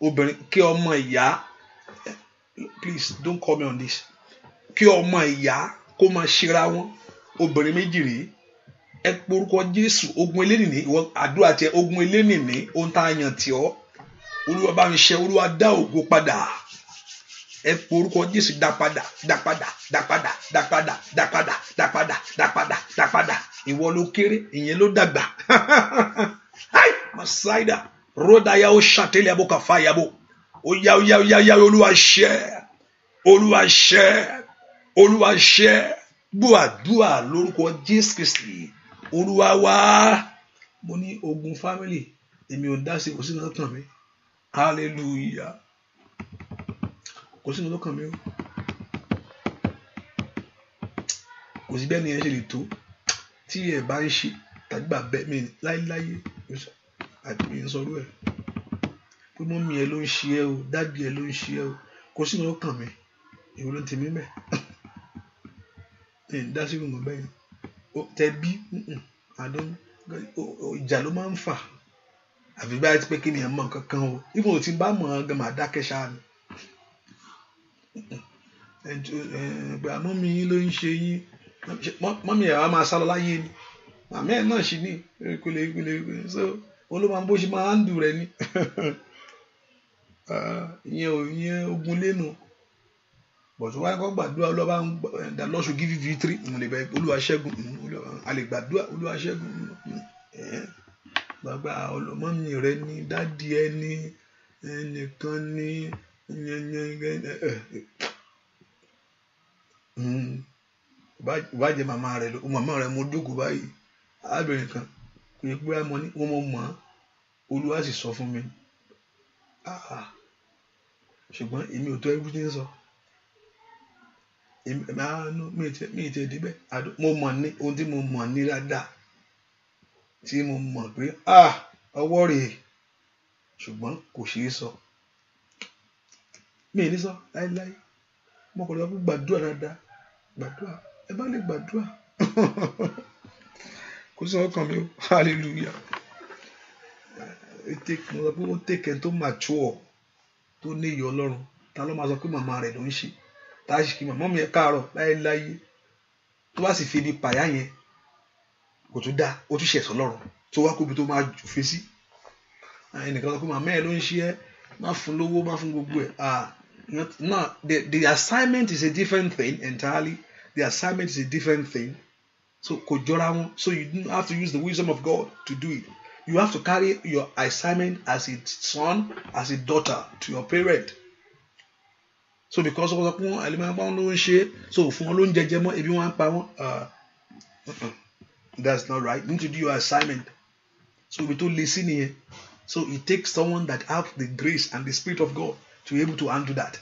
obìnrin, kí ọmọ ìyá, please don't call me on this, kí ọmọ ìyá kó máa ṣíra wọn, obìnrin méjì rèé. Ẹ pe orúkọ Jésù. Ogun eléni ní ìwọ àdúrà tiẹ̀, ogun eléni ní ohun tá a yàn tì ọ́, olúwa bá mi ṣe, olúwa dá ògo padà. Ẹ pe orúkọ Jésù. Dá padà, dá padà, dá padà, dá padà, dá padà, dá padà, dá padà, dá padà. Ìwọ ló kéré, ìyẹn ló dàgbà. Hai masaida roda ya o ṣàtẹlẹ abo kàfá yabo. Ó yá olúwa ṣe, olúwa ṣe, olúwa ṣe. Gbọ́ àdúrà lórúkọ Jésù Kristi olúwa wá. Mo ní ogun family èmi ò dá sí, kò sí nǹkan kan mi. Hallelujah. Kò sí nǹkan kan mi o. Kò sí bẹ́ẹ̀ ni ẹ ṣe lè tó tí ẹ bá ń ṣe tàbí bàbá mi láéláyé àti mi ń sọ̀rọ̀ ẹ̀ pé mọ́mí ẹ ló ń ṣe ẹ o, dádì ẹ ló ń ṣe ẹ o. Kò sí nǹkan kan mi. Ìwọ ló ń tèmi mẹ́. Ẹ ń dá sí ìrùn bẹ́ẹ̀ yẹn. Tẹ̀bí ìjà ló máa ń fà. Àfi báyìí ti pé kí ni ẹ mọ nǹkan kan o. Ibo tí bá mọ̀ ọ́n gan máa dákẹ́ ṣáà ni. Mọ́mí yín ló ń ṣe yín. Mọ́mí ẹ̀ wá máa sá lọ láyé ni. Màmí ẹ̀ náà ṣì ní kúlẹ̀. So olóma bó ṣe máa ń dùn rẹ ni. Ìyẹn ogun lẹ́nu. But why kọ́ gbàdúrà olúwa bá ń the Lord should give you victory. Mo lè bẹ olúwa ṣẹ́gun. A lè gbàdúrà olúwa ṣẹ́gun. Bàbá mọ́mí rẹ ni, dádì ẹ ní, ẹnìkan ní bàjẹ́ màmá rẹ mo jókòó báyìí. Arábìnrin kan kò yẹ pé wọ́n mọ̀ olúwa sì sọ fún mi. Ṣùgbọ́n èmi ò tó ẹrú tí ń sọ. Mi ì tẹ̀ débẹ̀. Mo mọ̀ ní ohun tí mo mọ̀ ní dáadáa, tí mo mọ̀ pé ọwọ́ rèé, ṣùgbọ́n kò ṣeé sọ. Mi ì ní sọ láéláé. Mo kọ̀ lọ́wọ́ gbàdúrà dáadáa. Gbàdúrà, ẹ bá lè gbàdúrà. Kò sí ọkàn mi o. Hallelujah. Mo sọ pé ó take ẹni tó mature, tó ní ìyọ́ Ọlọ́run. Ta ló máa sọ pé màmá rẹ̀ ló ń ṣe? Tá a sì kí màmá mi ẹ káàárọ̀ láéláé. Tó bá sì fi ibi pàyà yẹn kò tún dá, ó tún ṣẹ̀sọ́ lọ́rùn tó wá kóbi tó máa fi sí. Ẹnìkan sọ pé màmá ẹ ló ń ṣe ẹ, má fún lówó, má fún gbogbo ẹ. No, the assignment is a different thing entirely. The assignment is a different thing. So kò jọra wọn. So you have to use the wisdom of God to do it. You have to carry your assignment as a son, as a daughter to your parent. So because of so that's not right. You need to do your assignment. So we to listen here. So it takes someone that have the grace and the Spirit of God to be able to handle that.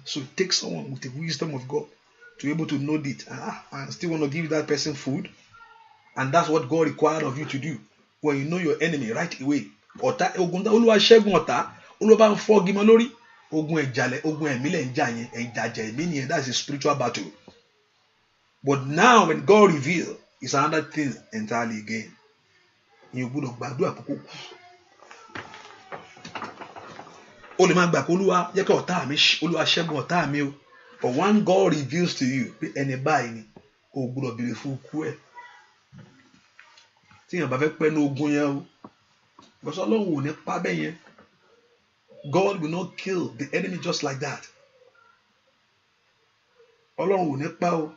So it takes someone with the wisdom of God to be able to know it. And still want to give that person food. And that's what God required of you to do. When you know your enemy right away. That's a spiritual battle. But now when God reveals, it's another thing entirely again. You go to but when God reveals to you, anybody will be beautiful. God will not kill the enemy just like that. Ọlọ́run ò ní pa o.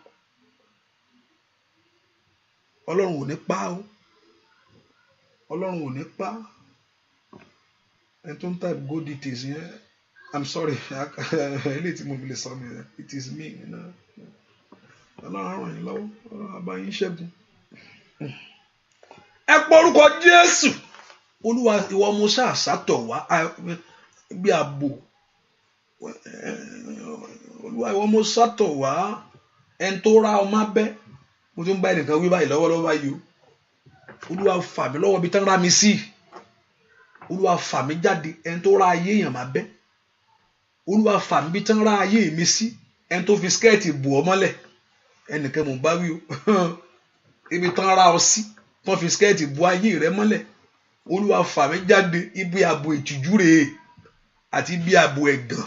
Ọlọ́run ò ní pa o. Ọlọ́run ò ní pa. And don't type good details here. I'm sorry. It is me. Ọlọ́run yín lọ́wọ́. Ọba yín ṣẹ́gun. Ẹ porúkọ Jésù. Olúwa ìwọ mo ṣáà sátọ̀ wá bí ààbò. Olúwa ìwọ mo sátọ̀ wá ẹni tó ra ọmọ abẹ́. Mo tún bá ẹnìkan wí báyìí lọ́wọ́lọ́wọ́ báyìí o. Olúwa fà mí lọ́wọ́ bí tán rá mi sí. Olúwa fà mí jáde ẹni tó ra ayé èèyàn máa bẹ́. Olúwa fà mí bí tán rá ayé mi sí ẹni tó fi skẹ́ẹ̀tì bò ọ́ mọ́lẹ̀. Ẹnìkan mò ń bá wí o. Ibi tán rá ọ sí tán fi skẹ́ẹ̀tì bò ayé rẹ mọ́lẹ̀. Olúwa fà mí jáde ibi ààbò ìtìjú rèé àti ibi ààbò ẹ̀gàn.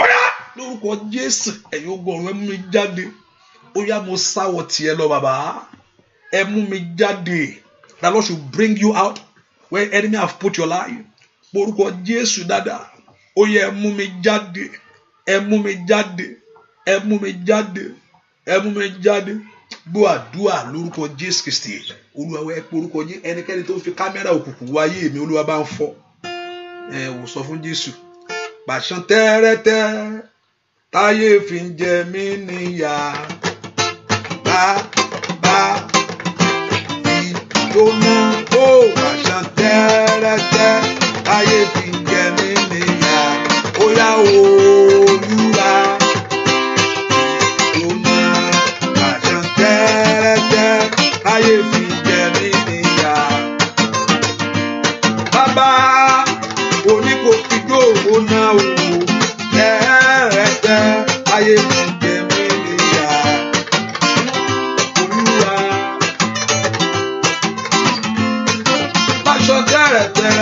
Ọ̀yá lórúkọ Jésù ẹ̀yin ogun ọ̀run ẹ mú mi jáde. Ó yá mo sáwọ̀ tiẹ̀ lọ bàbá. Ẹ mú mi jáde. The Lord should bring you out where enemy have put your life. Lórúkọ Jésù dáadáa. Ó yá ẹ mú mi jáde. Ẹ mú mi jáde. Ẹ mú mi jáde. Ẹ mú mi jáde. Gbọ́ àdúrà lórúkọ Jésù Kristi. Olúwa wẹ́ porúkọ Jésù. Ẹnikẹ́ni tó fi kámẹ́rà òkùnkùn wo ayé mi Olúwa bá ń fọ́. Wò sọ fún Jésù. Pàṣán tẹ́rẹ́tẹ́ táyé fi ń jẹ mí níyà. Bá ìdóná ó pàṣán tẹ́rẹ́tẹ́ táyé fi ń jẹ mí níyà. Ó yá Olúwa. Ayé fi jẹ mí níyà. Bàbá oníkòkìjó òná o. Tẹ́rẹ̀tẹ́ ayé fi jẹ mí níyà. Olúwa. Aṣọ tẹ́rẹ̀tẹ́.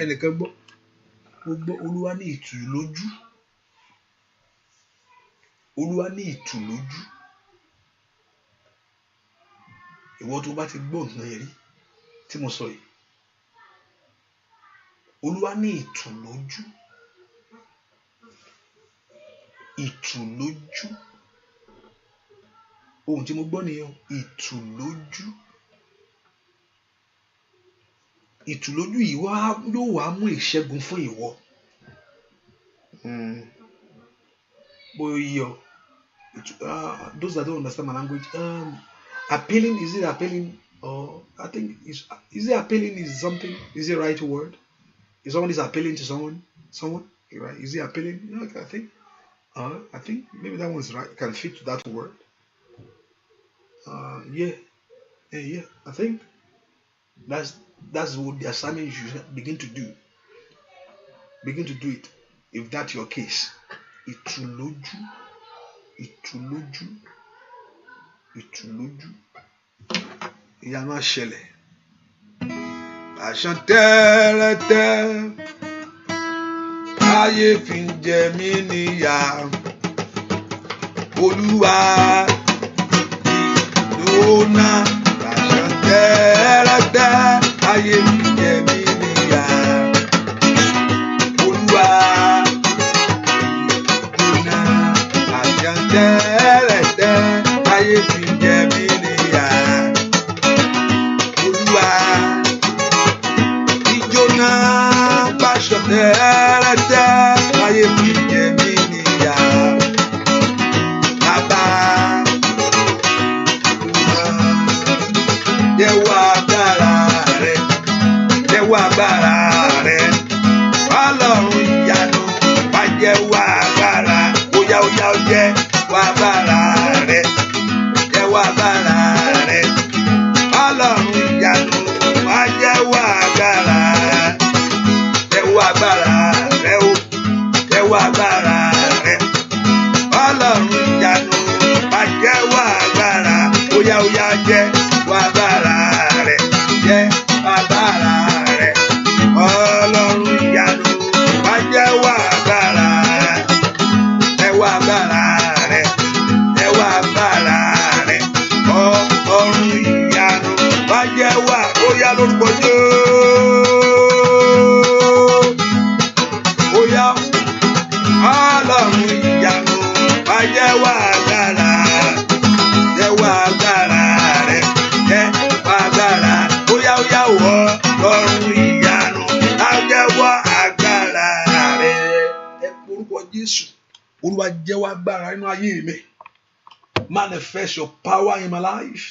Ẹnìkan gbọ́. Gbogbo Olúwa ní ìtùú lójú. Olúwa ní ìtù lójú. Ìwọ tó bá ti gbọ́ nǹkan yẹn rí tí mo sọ yìí. Olúwa ní ìtù lójú. Ìtù lójú. Ohun tí mo gbọ́ nìyẹn o. Ìtù lójú. Ìtù lójú yìí yóò wá mú ìṣẹ́gun fún ìwọ. Boy, those that don't understand my language, appealing, is it appealing? Or I think is it appealing is something? Is it right word? Is someone is appealing to someone? Right? Is it appealing? Okay, I think maybe that one's right. Can fit to that word. Yeah. I think that's what the assignment you should begin to do. Begin to do it if that's your case. Ìtù lójú. Ìyanu á ṣẹlẹ̀. Àṣán tẹ́rẹ́tẹ́ ayé fi ń jẹ mí níyà. Olúwa ìdóná. Àṣán tẹ́rẹ́tẹ́ ayé fi ń jẹ mí níyà. Olúwa. Bàṣọ tẹ́rẹ́tẹ́ láyé fi jẹ mí níyà. Bàbá jẹ́wọ́ agbára rẹ̀, jẹ́wọ́ agbára rẹ̀. Ọlọ́run ìyanu wá jẹ́wọ́ agbára. Óyá óyá ó jẹ́wọ́ agbára rẹ̀, jẹ́wọ́ agbára rẹ̀. Ọlọ́run ìyanu wá jẹ́wọ́ agbára. Jẹ́wọ́ agbára rẹ̀ o, jẹ́wọ́ agbára rẹ̀. Ọlọ́run ìyanu wá jẹ́wọ́ agbára. Óyá óyá jẹ́wọ́ agbára rẹ̀, jẹ́wọ́ agbára rẹ̀. Ọlọ́run ìyanu wá jẹ́wọ́ agbára. Jẹ́wọ́ agbára rẹ̀, jẹ́wọ́ agbára rẹ̀. Ọlọ́run ìyanu wá jẹ́wọ́. Óyá lórúkọ Jésù. Óyá Ọlọ́run ìyanu wá jẹ́wọ́ agbára. Jẹ́wọ́ agbára rẹ̀, jẹ́wọ́ agbára. Óyá óyá wọ Ọlọ́run ìyanu wá jẹ́wọ́ agbára rẹ̀. Ẹ porúkọ Jésù. Olúwa jẹ́wọ́ agbára nínú ayé mi. Manifest your power in my life.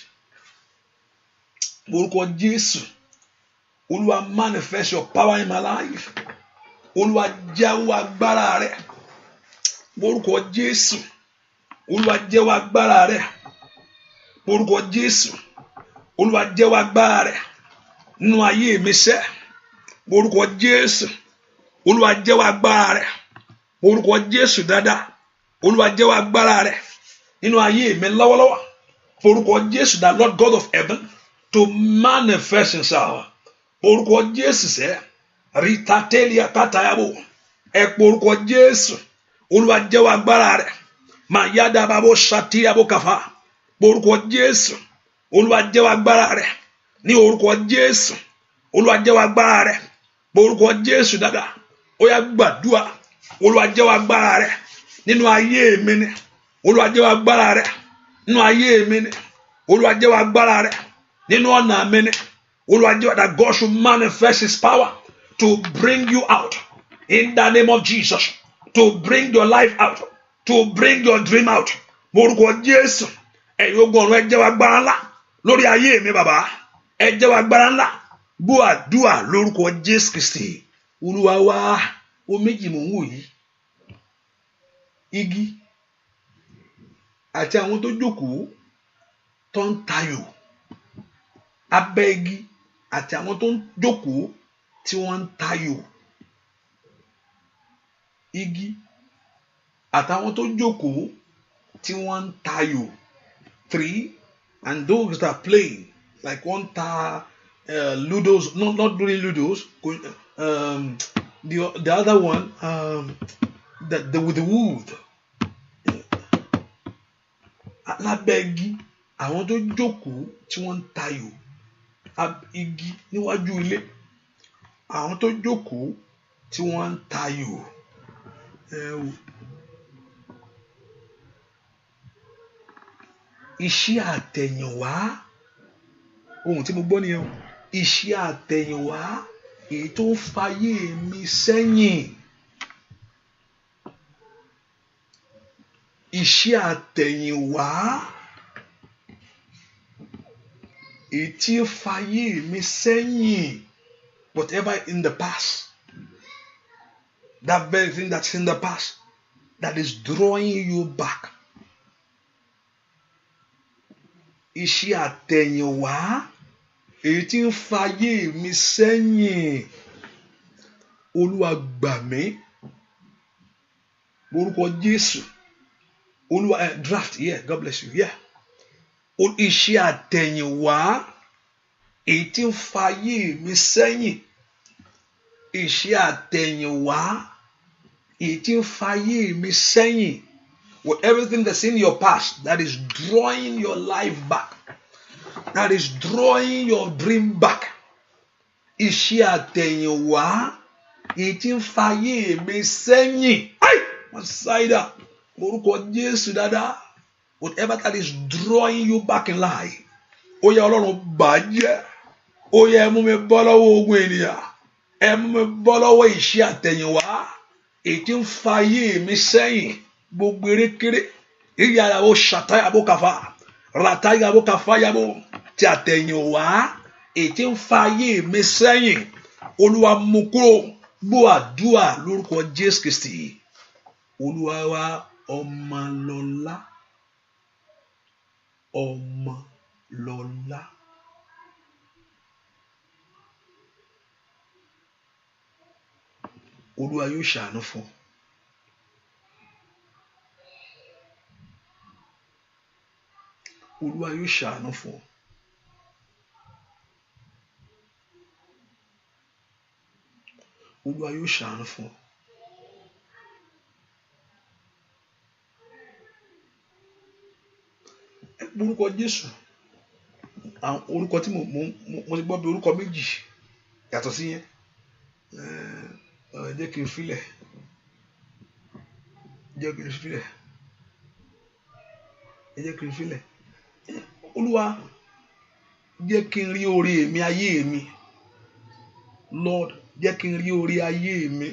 Orúkọ Jésù. Olúwa manifest your power in my life. Olúwa jẹ́wọ́ agbára rẹ̀. Orúkọ Jésù. Olúwa jẹ́wọ́ agbára rẹ̀. Orúkọ Jésù. Olúwa jẹ́wọ́ agbára rẹ̀ nínú ayé mi sẹ́. Orúkọ Jésù. Olúwa jẹ́wọ́ agbára rẹ̀. Orúkọ Jésù dáadáa. Olúwa jẹ́wọ́ agbára rẹ̀ nínú ayé mi lọ́wọ́lọ́wọ́. Orúkọ Jésù, the Lord God of heaven, to manifest himself. Orúkọ Jésù sẹ́. Ritatelia katayabo. Ẹ pé orúkọ Jésù. Olúwa jẹ́wọ́ agbára rẹ̀. Mayada babo shatiabo kafa. Orúkọ Jésù. Olúwa jẹ́wọ́ agbára rẹ̀. Ní orúkọ Jésù. Olúwa jẹ́wọ́ agbára rẹ̀. Orúkọ Jésù dáadáa. Ó yá gbàdúrà. Olúwa jẹ́wọ́ agbára rẹ̀ nínú ayé mi ni. Olúwa jẹ́wọ́ agbára rẹ̀ nínú ayé mi ni. Olúwa jẹ́wọ́ agbára rẹ̀ nínú ọ̀nà mi ni. Olúwa jẹ́wọ́ that God should manifest his power to bring you out in the name of Jesus, to bring your life out, to bring your dream out. Orúkọ Jésù. Ẹ̀yin ogun ọ̀run ẹ jẹ́wọ́ agbára ńlá lórí ayé mi bàbá. Ẹ jẹ́wọ́ agbára ńlá. Bú àdúà lórúkọ Jésù Kristi. Olúwa wá. O méjì mò ń wò yìí. Igi àti àwọn tó jókòó tó ń tayò. Abẹ́ igi àti àwọn tó ń jókòó tí wọ́n ń tayò. Igi àtàwọn tó jókòó tí wọ́n ń tayò. 3 and those that are playing like one ludos, not doing ludos. The other one, with the wood. Lábẹ́ igi àwọn tó jókòó tí wọ́n ń tayò. Igi níwájú ilé àwọn tó jókòó tí wọ́n ń tayò. Iṣẹ́ àtẹ̀yìnwá. Ohun tí mo gbọ́ nìyẹn. Iṣẹ́ àtẹ̀yìnwá èyí tó ń fayé mi sẹ́yìn. Iṣẹ́ àtẹ̀yìnwá èyí tí ń fayé mi sẹ́yìn. Whatever in the past, that very thing that's in the past that is drawing you back. Iṣẹ́ àtẹ̀yìnwá èyí tí ń fayé mi sẹ́yìn. Olúwa gbà mí. Orúkọ Jésù. Olúwa draft, yeah, God bless you, yeah. Iṣẹ́ àtẹ̀yìnwá èyí tí ń fayé mi sẹ́yìn. Iṣẹ́ àtẹ̀yìnwá èyí tí ń fayé mi sẹ́yìn. With everything that's in your past that is drawing your life back, that is drawing your dream back. Iṣẹ́ àtẹ̀yìnwá èyí tí ń fayé mi sẹ́yìn. Wọ́n ṣáìdá orúkọ Jésù dáadáa. Whatever that is drawing you back in life. Ó yá Ọlọ́run bàjẹ́. Ó yá mú mi bọ́ lọ́wọ́ ogun ènìyàn. ẹ mú mi bọ́ lọ́wọ́ iṣẹ́ àtẹ̀yìnwá èyí tí ń fa ayé mi sẹ́yìn gbogbo erékeré ìyàwó ṣàtàyàbó kàfà ràtàyàbó kàfà yàbó tí àtẹ̀yìnwá èyí tí ń fa ayé mi sẹ́yìn olúwa mú kúrò gbọ́ àdúrà lórúkọ Jésù Kristi olúwa wa Ọmọlọ́lá Ọmọlọ́lá. Olúwa yóò ṣàánú fún. Olúwa yóò ṣàánú fún. Olúwa yóò ṣàánú fún. Orúkọ Jésù àwọn orúkọ tí mo ti gbọ́ bí orúkọ méjì yàtọ̀ sí yẹn jẹ́ kí n filẹ̀ Olúwa jẹ́ kí n rí oore mi ayé mi Lord jẹ́ kí n rí oore ayé mi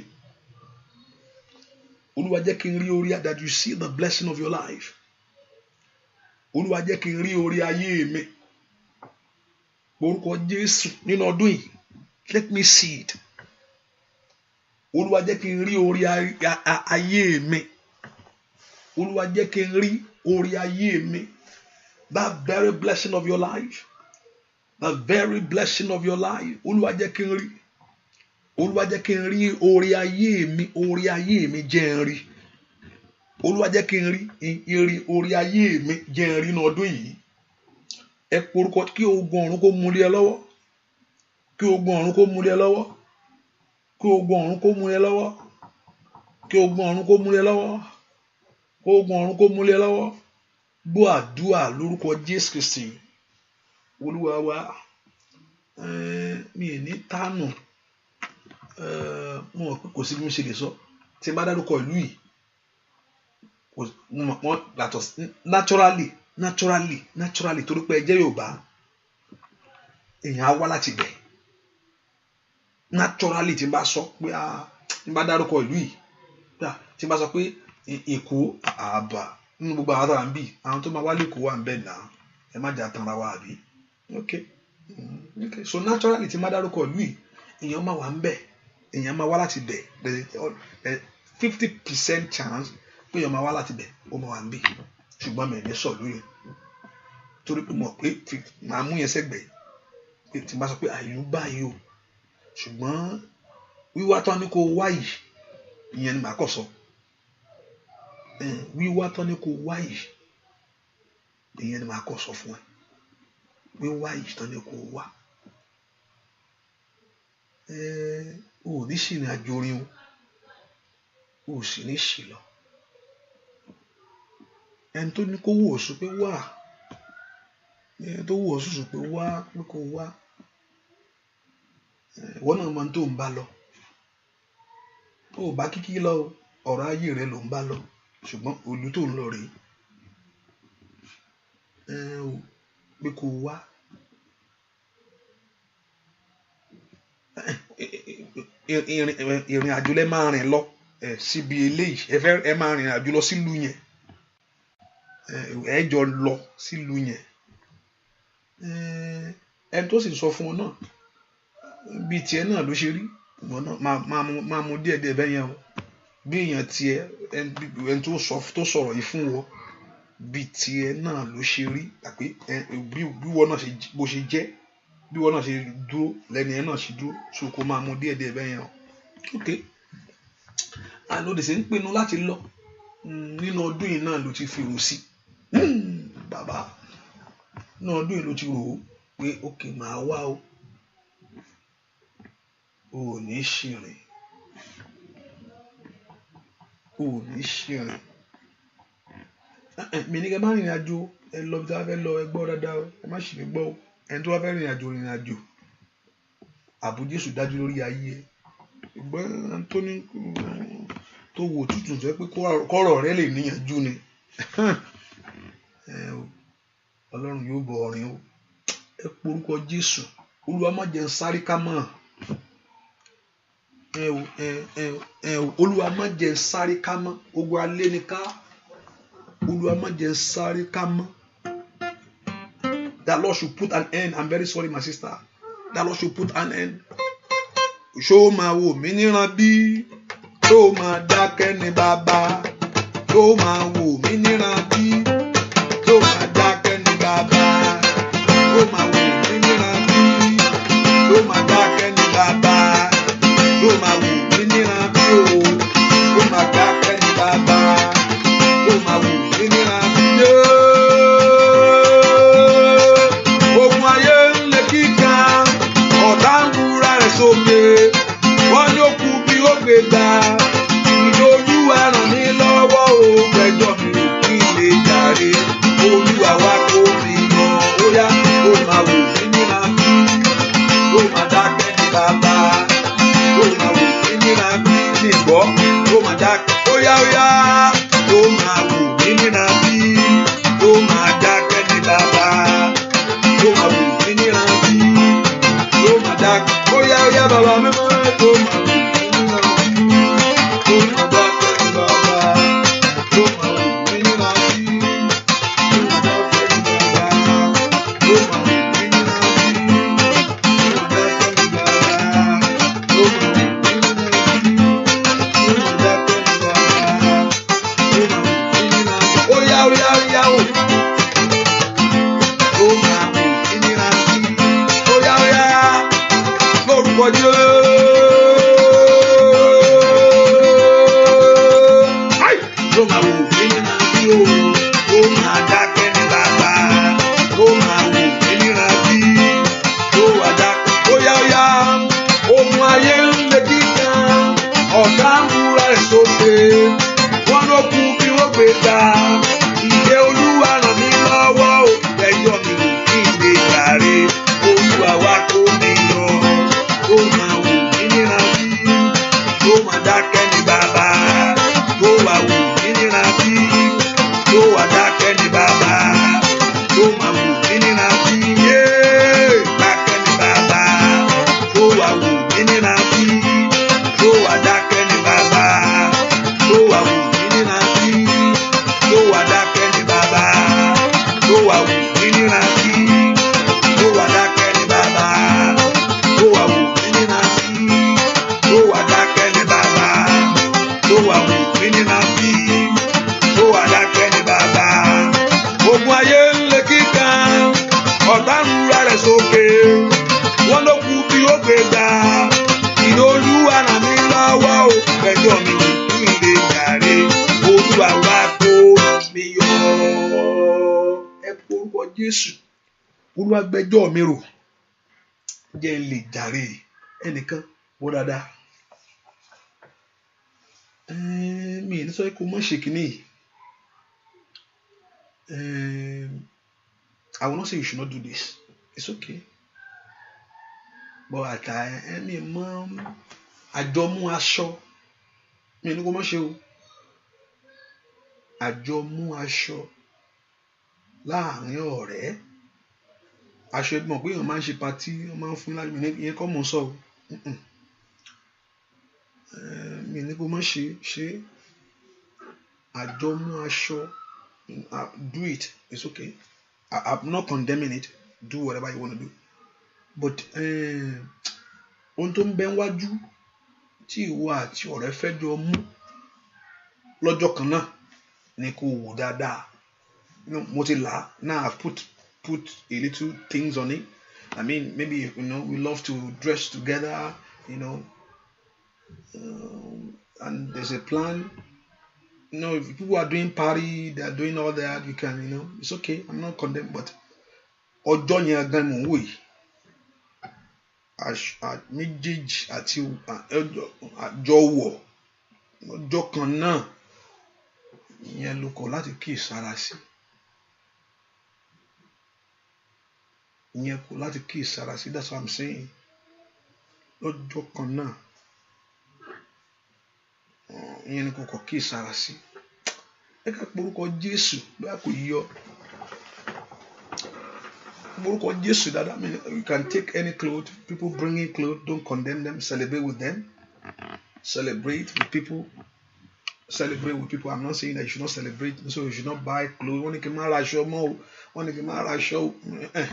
Olúwa jẹ́ kí n rí oore that you see the blessing of your life Olúwa jẹ́ kí n rí oore ayé mi orúkọ Jésù nínú ọdún yìí let me see it Olúwa jẹ́ kí n rí oore ayé mi Olúwa jẹ́ kí n rí oore ayé mi that very blessing of your life the very blessing of your life Olúwa jẹ́ kí n rí Olúwa jẹ́ kí n rí oore ayé mi jẹ́ n rí Olúwa jẹ́ kí n rí oore ayé mi jẹ́ n rí ní ọdún yìí ẹ porúkọ kí ogun ọ̀run kó múlẹ̀ ẹ lọ́wọ́ kí ogun ọ̀run kó múlẹ̀ ẹ lọ́wọ́ kí ogun ọ̀run kó múlẹ̀ ẹ lọ́wọ́ kí ogun ọ̀run kó múlẹ̀ ẹ lọ́wọ́ kí ogun ọ̀run kó múlẹ̀ ẹ lọ́wọ́ gbọ́ àdúrà lórúkọ Jésù Kristi Olúwa wa mi ní tánù mo mọ̀ pé kò sí bí mo ṣe lè sọ tí n bá dárúkọ ìlú yìí mo yàtọ̀ naturally torí pé ẹ jẹ́ Yorùbá èèyàn á wá láti bẹ̀ naturally tí n bá sọ pé tí n bá dárúkọ ìlú yìí tí n bá sọ pé Èkó àbá nínú gbogbo àwọn àtàrà ń bì àwọn tó máa wá lẹ́kọ̀ọ́ wà ń bẹ̀ náà ẹ má jà tanra wa àbí okay so naturally tí n bá dárúkọ ìlú yìí èèyàn máa wà ń bẹ̀ èèyàn máa wá láti bẹ̀ 50% chance pé èèyàn máa wá láti bẹ̀ ó máa wà ń bì ṣùgbọ́n mi ò ní sọ lóyún torí pé mo pé màá mú yẹn sẹ́gbẹ̀ẹ́ pé tí n bá sọ pé àìlú báyìí o ṣùgbọ́n wíwá tán ní kó wá yìí ìyẹn ni màá kọ̀ sọ wíwá tán ní kó wá yìí ìyẹn ni màá kọ̀ sọ fún ẹ wíwá yìí tán ní kó wá o ò ní ṣìrìn àjò orin o ò sì ní ṣì lọ ẹni tó ní kó wò ó sùn pé wá ẹni tó wò ó sùn pé wá pé kó wá ìwọ náà máa ń tó ń bá lọ tó o bá kíkí lọ ọ̀rọ̀ ayé rẹ ló ń bá lọ ṣùgbọ́n olú tó ń lọ rèé pé kó wá ìrìn àjò lẹ máa rìn lọ síbi eléyìí ẹ máa rìn àjò lọ sílùú yẹn ẹ jọ lọ sílùú yẹn ẹni tó sì sọ fún ọ náà bíi tiẹ̀ náà ló ṣe rí ìwọ náà máa mú díẹ̀díẹ̀ bẹ́ẹ̀ yẹn o bí èèyàn tiẹ̀ ẹni tó sọ̀rọ̀ yìí fún ọ bíi tiẹ̀ náà ló ṣe rí àpé bí wọ́n náà bó ṣe jẹ́ bí wọ́n náà ṣe dúró lẹ́ni ẹ̀ náà ṣe dúró so kó máa mú díẹ̀díẹ̀ bẹ́ẹ̀ yẹn o ok àlòdì sí ń pinnu láti lọ nínú ọdún yìí náà ló ti fi rò sí bàbá nínú ọdún yìí ló ti rò ó pé ok màá wá o ò ní ṣìrìn mi ní kẹ́ má rìnrìn àjò ẹ lọ bí tí wọ́n fẹ́ lọ ẹ gbọ́ dáadáa o ẹ má ṣì mí gbọ́ o ẹni tó wá fẹ́ rìnrìn àjò ààbò Jésù dájú lórí ayé ẹ ṣùgbọ́n tó wò tútù jẹ́ pé kọ́rọ̀ rẹ lè níyànjú ni Ọlọ́run yóò bọ̀ ọ̀rìn o ẹ porúkọ Jésù Olúwa má jẹ́ n sáré ká mọ́ Olúwa má jẹ́ sáré ká mọ́, ogun alẹ́ ni ká. Olúwa má jẹ́ sáré ká mọ́. That Lord should put an end. I'm very sorry, my sister. That Lord should put an end. Ṣó máa wò mí níran bí? Ṣó máa dákẹ́ ní bàbá? Ṣó máa wò mí níran bí? Ṣó máa dákẹ́ ní bàbá? Ṣó máa wò mí níran bí? Ṣó máa dákẹ́ ní bàbá? Ṣó máa wò mí níran bí o? Ṣó máa dákẹ́ ní bàbá? Ṣó máa wò mí níran bí o? Ogun ayé ń lé kíkà, ọ̀tá ń wúra rẹ̀ sókè. Wọ́n ní ó kú bí ó gbé gbà. Ìlú Olúwa ràn mí lọ́wọ́ o, gbẹ́jọ́ mi ò kí lè jàre. Olúwa wá kó mi yọ, ó yá ó máa wò mí níran bí. Ó máa dákẹ́ ní bàbá. Ó máa wò mí níran bí nìgbọ́. Ó máa dákẹ́, ó yá. Ó máa wò mí níran bí. Ó máa dákẹ́ ní bàbá. Ó máa wò mí níran bí. Ó máa dákẹ́, ó yá bàbá mi mọ́. Ó máa wò mí níran bí. Ó máa dákẹ́ ní bàbá. Ó máa wò mí níran bí. Ó máa dákẹ́ ní bàbá. Ó máa wò mí níran bí. Ó máa dákẹ́ ní bàbá. Ó máa wò mí níran bí. Ó máa dákẹ́ ní bàbá. Ó máa wò mí níran bí. Ó yá o. Ó máa wò mí níran bí. Ó yá. Lórúkọ Jésù. Ó máa wò mí níran bí o. Ó máa dákẹ́ ní bàbá. Ó máa wò mí níran bí. Ó wà dákẹ́. Ó yá. Ogun ayé ń lé kíkà, ọ̀tá ń wúra rẹ̀ sókè. Wọ́n ló kú bí ó gbé gbà. Ìdè Olúwa ràn mí lọ́wọ́ o, gbẹ́jọ́ mi ò kí lè jàre. Olúwa wá kó mi yọ. Ó máa wò mí níran bí. Ó máa dákẹ́ ní bàbá. Ó wà wò mí níran bí. Ó wà dákẹ́ ní bàbá. Ó máa wò mí níran bí. Dákẹ́ ní bàbá. Ó wà wò mí níran bí. Ó wà dákẹ́ ní bàbá. Ó wà wò mí níran bí. Ó wà dákẹ́ ní bàbá. Ó wà wò mí níran bí. Ó wà dákẹ́ ní bàbá. Ó wà wò mí níran bí. Ó wà dákẹ́ ní bàbá. Ó wà wò mí níran bí. Ó wà dákẹ́ ní bàbá. Ogun ayé ń lé kíkà, ọ̀tá ń wúra rẹ̀ sókè. Wọ́n ló kú bí ó gbé gbà. Ìlú Olúwa ràn mí lọ́wọ́ o, gbẹ́jọ́ mi ò kí lè jàre. Olúwa wá kó mi yọ. Ẹ kú orúkọ Jésù. Olúwa gbẹ́jọ́ mi rò, jẹ́ n lè jàre. Ẹnìkan wò dáadáa. Mi ní sọ kó mọ̀ ṣe kínní. I will not say you should not do this. It's okay. But mi mọ àjọmú aṣọ. Mi ní kó mọ̀ ṣe o. Àjọmú aṣọ láàrin ọ̀rẹ́. Aṣọ ẹbí mọ̀ pé èèyàn máa ń ṣe patí, wọ́n máa ń fún láti ìyẹn kọ́ mọ̀ sọ o. Mi ní kó mọ̀ ṣe àjọmú aṣọ. Do it. It's okay. I'm not condemning it. Do whatever you want to do. But ohun tó ń bẹ wájú tí ìwọ àti ọ̀rẹ́ fẹ́ jọ mú lọ́jọ́ kan náà ni kó wò dáadáa. Mo ti là. Now I've put a little things on it. I mean, maybe we love to dress together, and there's a plan. If people are doing party, they are doing all that, you can, it's okay. I'm not condemning, but ọjọ́ yẹn gan mò ń wò yìí. Méjèèjì àti àjọwọ̀ ọjọ́ kan náà ìyẹn ló kọ̀ láti kí ìsára sí. Ìyẹn kò láti kí ìsára sí. That's what I'm saying. Lọ́jọ́ kan náà ìyẹn ni kò kọ̀ kí ìsára sí. Ẹ ká porúkọ Jésù bá kò yọ. Porúkọ Jésù dáadáa. I mean, you can take any clothes. People bringing clothes, don't condemn them. Celebrate with them. Celebrate with people. Celebrate with people. I'm not saying that you should not celebrate, so you should not buy clothes. One can marry show more. One can marry show.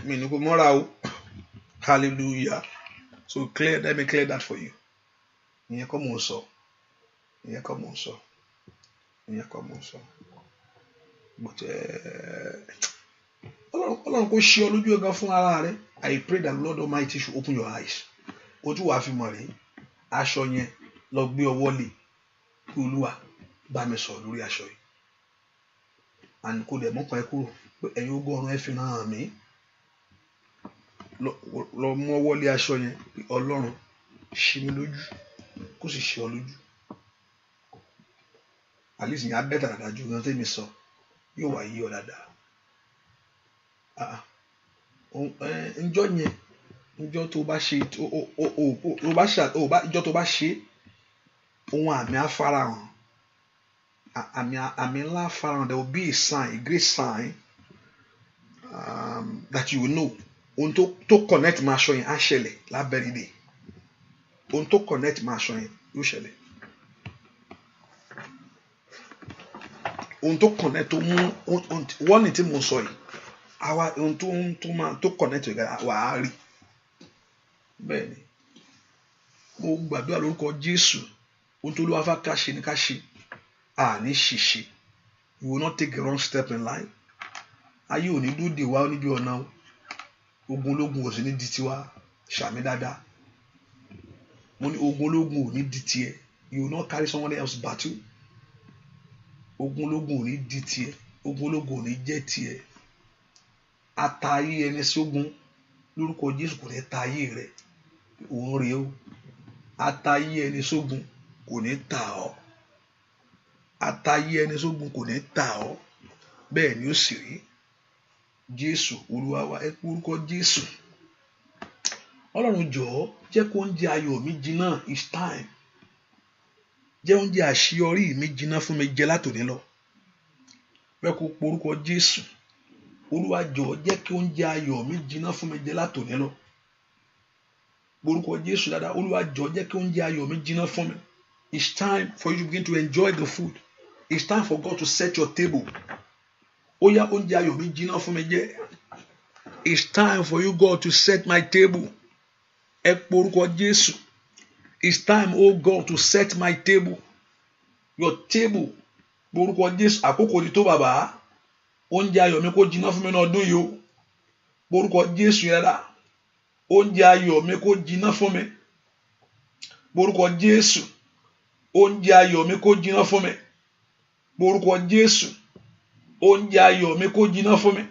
Me no go more. Hallelujah. So clear. Let me clear that for you. Ìyẹn kọ́ mò ń sọ. Ìyẹn kọ́ mò ń sọ. Ìyẹn kọ́ mò ń sọ. But Ọlọ́run kò ṣe ọ lójú ẹ̀gán fún ara rẹ. I pray that Lord Almighty should open your eyes. Ojú wàá fi mọ̀ rí. Aṣọ yẹn lọ gbé ọwọ́ lé. Kí Olúwa bá mi sọ̀rọ̀ lórí aṣọ yìí. And kò dẹ̀ mọ́kàn ẹ kúrò pé ẹ̀yin ogún ọ̀run ẹ fi hàn mí. Lọ mú ọwọ́ lé aṣọ yẹn pé Ọlọ́run ṣí mi lójú kó sì ṣe ọ lójú. At least ìyẹn á bẹ́tà dáadáa ju gan tẹ́mi sọ yóò wá yí ọ dáadáa. Ǹjọ́ yẹn ǹjọ́ tó bá ṣe ìjọ́ tó bá ṣe ohun àmì afárahàn àmì ńlá afárahàn there will be a sign, a great sign that you will know. Ohun tó connect máa aṣọ yẹn á ṣẹlẹ̀ lábẹ́rẹ́ dé. Ohun tó connect máa aṣọ yẹn yóò ṣẹlẹ̀. Ohun tó connect tó mú wọ́n ní tí mo sọ yìí àwa ohun tó connect wà á rí. Bẹ́ẹ̀ ni mo gbàdúrà lórúkọ Jésù ohun tó lówó afá ká ṣe ni ká ṣe àní ṣìṣe. You will not take a wrong step in life. Ayé ò ní dúdè wá níbi ọ̀nà ogun ológun ò sí ní di tiwa ṣàmì dáadáa. Mo ní ogun ológun ò ní di tiẹ̀. You will not carry someone else's battle. Ogun ológun ò ní di tiẹ̀. Ogun ológun ò ní jẹ́ tiẹ̀. Ata ayé ẹni sógun lórúkọ Jésù kò ní ta ayé rẹ̀. Òun rèé o. Ata ayé ẹni sógun kò ní ta ọ́. Ata ayé ẹni sógun kò ní ta ọ́. Bẹ́ẹ̀ ni ó sì rí. Jésù Olúwa wa ẹ kú orúkọ Jésù. Ọlọ́run jọ̀ọ́ jẹ́ kó oúnjẹ ayọ̀ mi jiná. It's time. Jẹ́ oúnjẹ àṣeyọrí mi jiná fún mi jẹ látòní lọ. Bẹ́ẹ̀ kó porúkọ Jésù. Olúwa jọ̀ọ́ jẹ́ kí oúnjẹ ayọ̀ mi jiná fún mi jẹ látòní lọ. Porúkọ Jésù dáadáa. Olúwa jọ̀ọ́ jẹ́ kí oúnjẹ ayọ̀ mi jiná fún mi. It's time for you to begin to enjoy the food. It's time for God to set your table. Ó yá oúnjẹ ayọ̀ mi jiná fún mi jẹ. It's time for you, God, to set my table. Ẹ porúkọ Jésù. It's time, oh God, to set my table. Your table. Porúkọ Jésù. Àkókò ti tó bàbá. Oúnjẹ ayọ̀ mi kó jiná fún mi ní ọdún yìí o. Porúkọ Jésù yẹn dá. Oúnjẹ ayọ̀ mi kó jiná fún mi. Porúkọ Jésù. Oúnjẹ ayọ̀ mi kó jiná fún mi. Porúkọ Jésù. Oúnjẹ ayọ̀ mi kó jiná fún mi.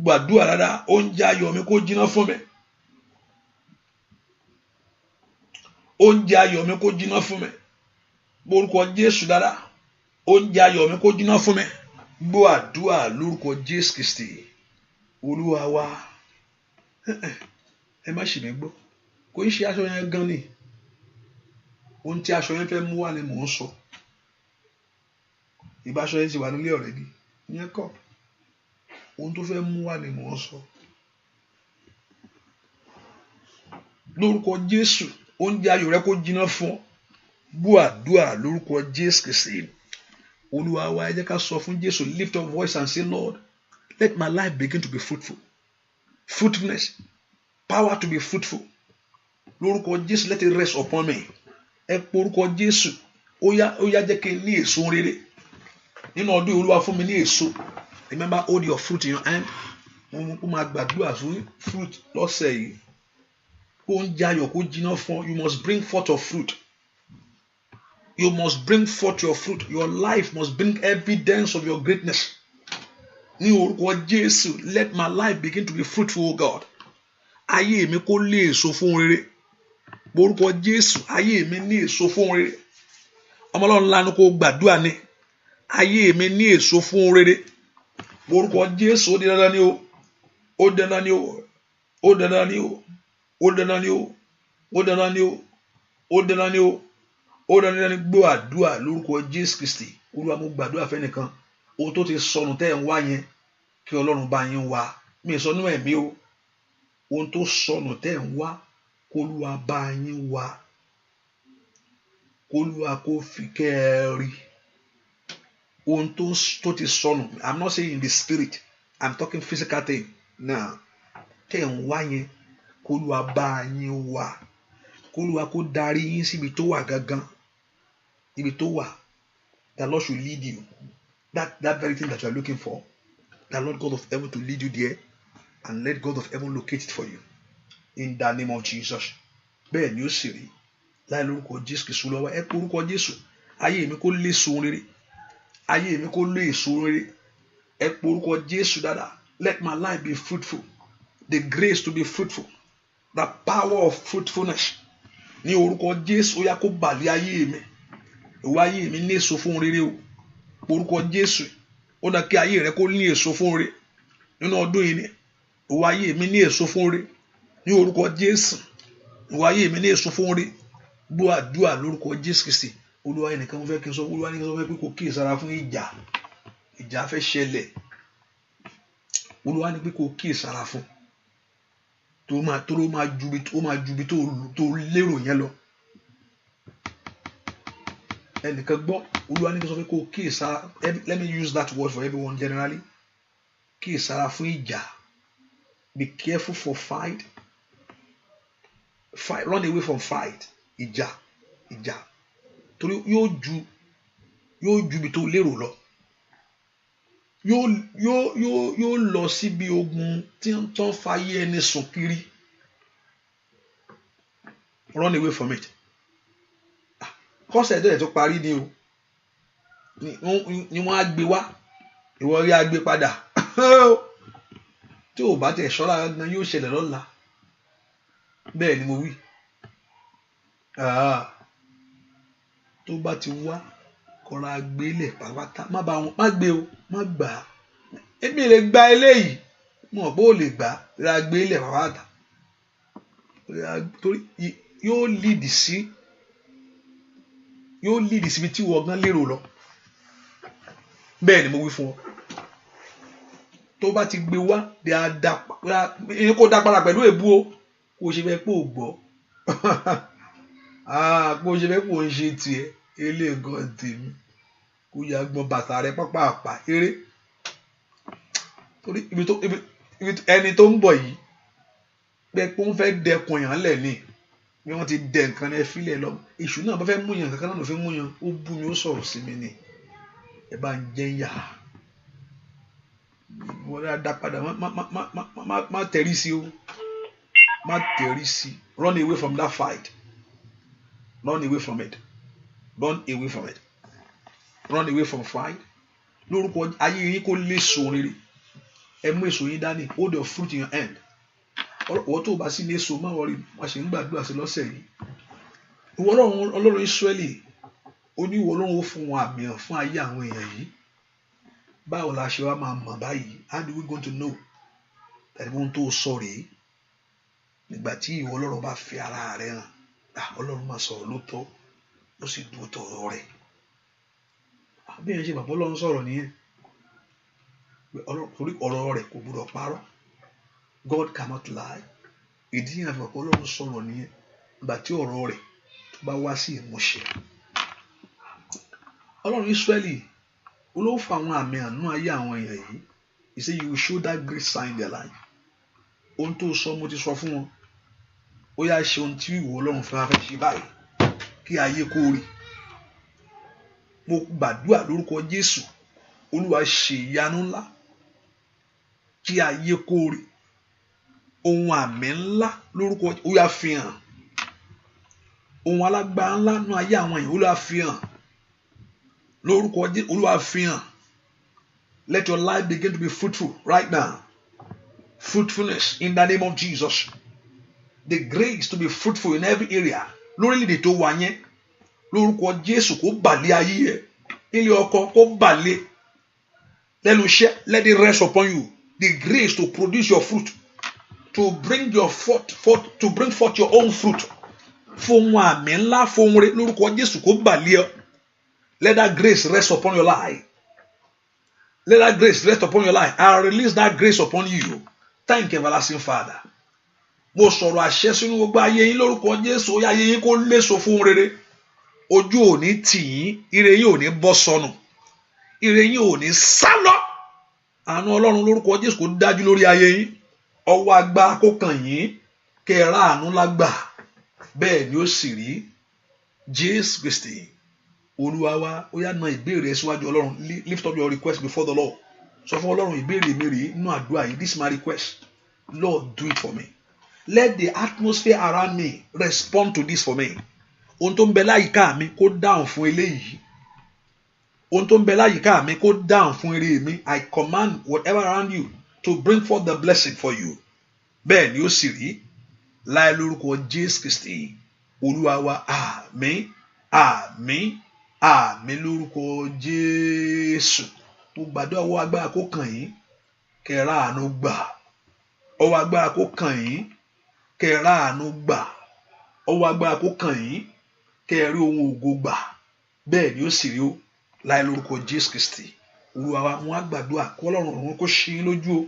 Gbàdúrà dáadáa. Oúnjẹ ayọ̀ mi kó jiná fún mi. Oúnjẹ ayọ̀ mi kó jiná fún mi. Porúkọ Jésù dáadáa. Oúnjẹ ayọ̀ mi kó jiná fún mi. Gbọ́ àdúrà lórúkọ Jésù Kristi Olúwa wa. Ẹ má ṣì mí gbọ́. Kò ń ṣe aṣọ yẹn gan ni. Ohun tí aṣọ yẹn fẹ́ mú wá ni mò ń sọ. Ìbáṣọ yẹn ti wà nílé already. Ìyẹn kọ́. Ohun tó fẹ́ mú wá ni mò ń sọ. Lórúkọ Jésù oúnjẹ ayọ̀ rẹ kó jiná fún ọ. Gbọ́ àdúrà lórúkọ Jésù Kristi Olúwa wa. Ẹ jẹ́ ká sọ fún Jésù. Lift up voice and say, Lord, let my life begin to be fruitful. Fruitfulness, power to be fruitful. Lórúkọ Jésù, let it rest upon me. Ẹ porúkọ Jésù. Ó yá jẹ́ kí n ní èso rere. Nínú ọdún Olúwa fún mi ní èso. Remember, hold your fruit in your hand. Mo máa gbàdúrà fún fruit lọ́sẹ̀ yìí. Oúnjẹ ayọ̀ kó jiná fún ọ. You must bring forth your fruit. You must bring forth your fruit. Your life must bring evidence of your greatness. Ní orúkọ Jésù, let my life begin to be fruitful, O God. Ayé mi kó lé èso fún rere. Orúkọ Jésù, ayé mi ní èso fún rere. Ọmọ Ọlọ́run lánàá kó gbàdúrà ní. Ayé mi ní èso fún rere. Orúkọ Jésù, ó di dandan ni o. Ó dandan ni o. Ó dandan ni o. Ó dandan ni o. Ó dandan ni o. Ó dandan ni o. Ó dandan ni gbọ́ àdúrà lórúkọ Jésù Kristi. Olúwa mo gbàdúrà fẹ́nìkan. Ohun tó ti sọnù tẹ́ ń wá yẹn kí Ọlọ́run bá yín wá. Mi sọ nínú ẹ̀mí o. Ohun tó sọnù tẹ́ ń wá kó Olúwa bá yín wá. k'Olúwa kó fi kẹ́ẹ̀rí ohun tó ti sọnù. I'm not saying in the spirit, I'm talking physical thing now. Tẹ̀ ń wá yẹn k'Olúwa bá yín wá, k'Olúwa kó darí yín síbi tó wà gangan, ibi tó wà. The Lord should lead you. That very thing that you are looking for, the Lord God of heaven to lead you there, and let God of heaven locate it for you. In the name of Jesus. Bẹ́ẹ̀ ni ó sì rí. Láì lórúkọ Jésù Kristu lọ́wọ́. Ẹ pé orúkọ Jésù. Ayé mi kó lé èso rere. Ayé mi kó lé èso rere. Ẹ pé orúkọ Jésù dáadáa. Let my life be fruitful. The grace to be fruitful. The power of fruitfulness. Ní orúkọ Jésù ó yá kó bà lé ayé mi. Ìwà ayé mi ní èso fún rere o. Orúkọ Jésù ó dá kí ayé rẹ kó ní èso fún rere. Nínú ọdún yìí ni ìwà ayé mi ní èso fún rere. Ní orúkọ Jésù ìwà ayé mi ní èso fún rere. Gbọ́ àdúrà lórúkọ Jésù Kristi. Olúwa ẹnìkan fẹ́ kí n sọ, Olúwa ní kí n sọ fẹ́ pé kó kíyèsára fún ìjà. Ìjà fẹ́ ṣẹlẹ̀. Olúwa ní pé kó kíyèsára fún. Tó máa ju bí tó lérò yẹn lọ. Ẹnìkan gbọ́, Olúwa ní kí n sọ pé kó kíyèsára. Let me use that word for everyone generally. Kíyèsára fún ìjà. Be careful for fight. Run away from fight. Ìjà. Torí yóò ju bí tó lérò lọ. Yóò lọ síbi ogun tí ń tán fàyè ẹni sùn kiri. Run away from it. Kọ́sẹ̀ tó parí ni o. Ni wọ́n á gbé wá. Ìwọ rí agbé padà. Tí ò bá tẹ̀ ṣọ́ra gan yóò ṣẹlẹ̀ lọ́la. Bẹ́ẹ̀ ni mo wí. Tó bá ti wá kọ́ra gbélé pàápàá má gbé o, má gbà á. Èmi lè gba eléyìí. Mo bó lè gbà ra gbélé pàápàá. Torí yóò lead síbi tí wọ́n gan lérò lọ. Bẹ́ẹ̀ ni mo wí fún ọ. Tó bá ti gbé wá kó dá padà pẹ̀lú èébú o. Kó ṣe fẹ́ pé ò gbọ́. Kó ṣe fẹ́ pé ò ń ṣe tiẹ̀. Eléègàn tèmi. Kó ya gbọ́n bàtà rẹ pápá eré. Torí ẹni tó ń bọ̀ yìí pé kó ń fẹ́ dẹkùn yàn lẹ̀ ni. Bí wọ́n ti dẹ nǹkan ẹ fílẹ̀ lọ. Èṣù náà bá fẹ́ mú yàn kankan náà ló fẹ́ mú yàn. Ó bú mi ó sọ̀rọ̀ sí mi ni. Ẹ bá ń jẹ́ yà. Wọ́n dá padà má tẹ̀rí sí o. Má tẹ̀rí sí. Run away from that fight. Run away from it. Run away from it. Run away from fight. Lórúkọ ayé yín kó lé èso rere. Ẹ mú èso yín dání. Hold your fruit in your hand. Ọwọ́ tó bá sí ní èso má wọrí. Wọ́n ṣe ń gbàdúrà sí lọ́sẹ̀ yìí. Ìwọ Ọlọ́run Ísírẹ́lì. Ó ní ìwọ Ọlọ́run ó fún wọn àmì hàn fún ayé àwọn èèyàn yìí. Báwo la ṣe wá máa mọ̀ báyìí? How do we going to know that ohun tó sọ rèé? Nígbà tí ìwọ Ọlọ́run bá fi ara rẹ̀ hàn. Ọlọ́run máa sọ̀rọ̀ lóòótọ́. Ó sì dúró tọ̀rọ̀ rẹ̀. Bí ẹ ṣe bàbá Ọlọ́run sọ̀rọ̀ nìyẹn. Torí ọ̀rọ̀ rẹ̀ kò gbọdọ̀ parọ́. God cannot lie. Ìdí yẹn àfi bàbá Ọlọ́run sọ̀rọ̀ nìyẹn. Nígbà tí ọ̀rọ̀ rẹ̀ tó bá wá sí ìmúṣẹ. Ọlọ́run Ísírẹ́lì olóòfà àwọn àmì àánú ayé àwọn èèyàn yìí. He say you will show that great sign in their life. Ohun tó sọ mo ti sọ fún wọn. Ó yá ṣe ohun tí ìwọ Ọlọ́run fẹ́ ṣe báyìí. Kí ayé kó rí. Mo gbàdúrà lórúkọ Jésù. Olúwa ṣe ìyanu ńlá. Kí ayé kó rí. Ohun àmì ńlá lórúkọ ó yá fi hàn. Ohun alágbára ńlá nínú ayé àwọn èèyàn Olúwa fi hàn. Lórúkọ Jésù Olúwa fi hàn. Let your life begin to be fruitful right now. Fruitfulness in the name of Jesus. The grace to be fruitful in every area. Lórílẹ̀-èdè tó wà yẹn. Lórúkọ Jésù kó bàlẹ̀ ayé ẹ̀. Ilé ọkọ kó bàlẹ̀. Lẹ́nu iṣẹ́, let it rest upon you. The grace to produce your fruit. To bring forth your own fruit. Fún àmì ńlá fún rẹ̀ lórúkọ Jésù kó bàlẹ̀ ọ́. Let that grace rest upon your life. Let that grace rest upon your life. I release that grace upon you. Thank you, everlasting Father. Mo sọ̀rọ̀ àṣẹ sínú gbogbo ayé yín lórúkọ Jésù. Ó yá ayé yín kó léso fún rere. ojú ò ní tì yín, ire yín ò ní bọ́ sọnù, ire yín ò ní sálọ. Àánú Ọlọ́run lórúkọ Jésù kó dájú lórí ayé yín. Ọwọ́ agbára kó kàn yín, kẹ́ ẹ ráàánú lágbà. Bẹ́ẹ̀ ni ó sì rí. Jésù Kristi Olúwa wa. Ó yá na ìbéèrè síwájú Ọlọ́run. Lift up your request before the Lord. Sọ fún Ọlọ́run, ìbéèrè mi rèé nínú àdúrà yìí. This is my request. Lord, do it for me. Let the atmosphere around me respond to this for me. Ohun tó ń bẹ láyìíká mi kó dáhùn fún eléyìí. Ohun tó ń bẹ láyìíká mi kó dáhùn fún eré mi. I command whatever around you to bring forth the blessing for you. Bẹ́ẹ̀ ni ó sì rí. Láì lórúkọ Jésù Kristi Olúwa wa. Àmín, àmín, àmín lórúkọ Jésù. Mo gbàdúrà ọwọ́ agbára kó kàn yín, kẹ́ ẹ ráàánú gbà. Ọwọ́ agbára kó kàn yín, kẹ́ ẹ ráàánú gbà. Ọwọ́ agbára kó kàn yín, kẹ́ ẹ rí ohun ògo gbà. Bẹ́ẹ̀ ni ó sì rí o. Láì lórúkọ Jésù Kristi Olúwa wa. Wọ́n á gbàdúrà kó Ọlọ́run ọ̀run kó ṣí yín lójú o.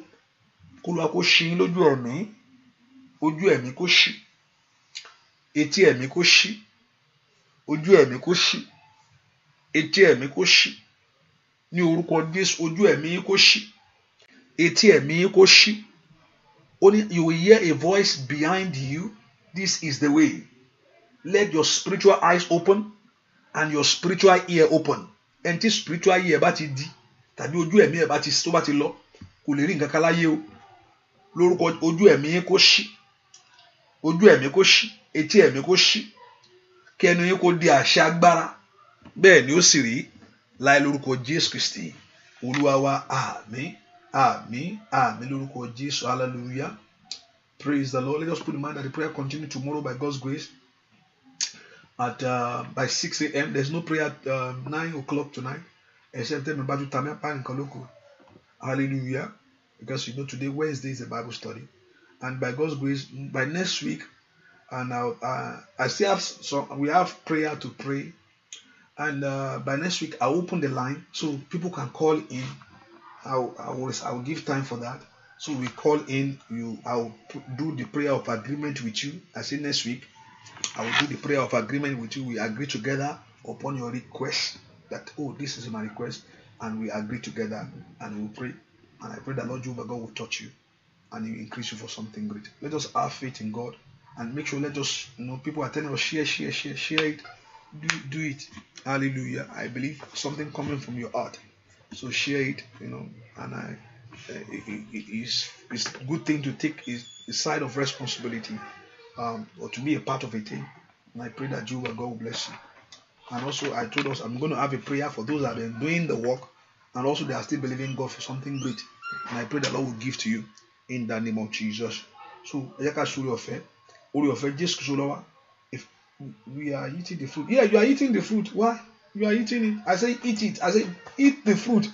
Kó Olúwa kó ṣí yín lójú ẹ̀mí. Ojú ẹ̀mí kó ṣí. Etí ẹ̀mí kó ṣí. Ojú ẹ̀mí kó ṣí. Etí ẹ̀mí kó ṣí. Ní orúkọ Jésù, ojú ẹ̀mí kó ṣí. Etí ẹ̀mí kó ṣí. Only you will hear a voice behind you. This is the way. Let your spiritual eyes open and your spiritual ear open. Ẹni tí spiritual ear bá ti di tàbí ojú ẹ̀mí ẹ̀ bá ti tó bá ti lọ, kò lè rí nǹkan kan láyé o. Lórúkọ ojú ẹ̀mí kó ṣí. Ojú ẹ̀mí kó ṣí. Etí ẹ̀mí kó ṣí. Kí ẹnu yín kó di àṣẹ agbára. Bẹ́ẹ̀ ni ó sì rí. Láì lórúkọ Jésù Kristi Olúwa wa. Àmín, àmín, àmín lórúkọ Jésù. Hallelujah. Praise the Lord. Let us put in mind that the prayer continue tomorrow by God's grace at by 6 a.m. There's no prayer at 9 o'clock tonight, except them about to Tamia and Kaloko. Hallelujah. Because you know today, Wednesday is a Bible study. And by God's grace, by next week, and I still have some, we have prayer to pray. And by next week, I'll open the line so people can call in. I will give time for that. So we call in, I'll do the prayer of agreement with you. I say next week, I will do the prayer of agreement with you. We agree together upon your request that, oh, this is my request. And we agree together and we will pray. And I pray that Lord Jehovah God will touch you and He will increase you for something great. Let us have faith in God and make sure, let us, people are telling us, share it. Do it. Hallelujah. I believe something coming from your heart. So share it, and it's a good thing to take a side of responsibility, or to be a part of a thing. And I pray that Jehovah God will bless you. And also I told us I'm going to have a prayer for those that have been doing the work, and also they are still believing God for something great. And I pray that Lord will give to you in the name of Jesus. So if we are eating the fruit, yeah, you are eating the fruit. Why? You are eating it. I say eat it. I say eat the fruit.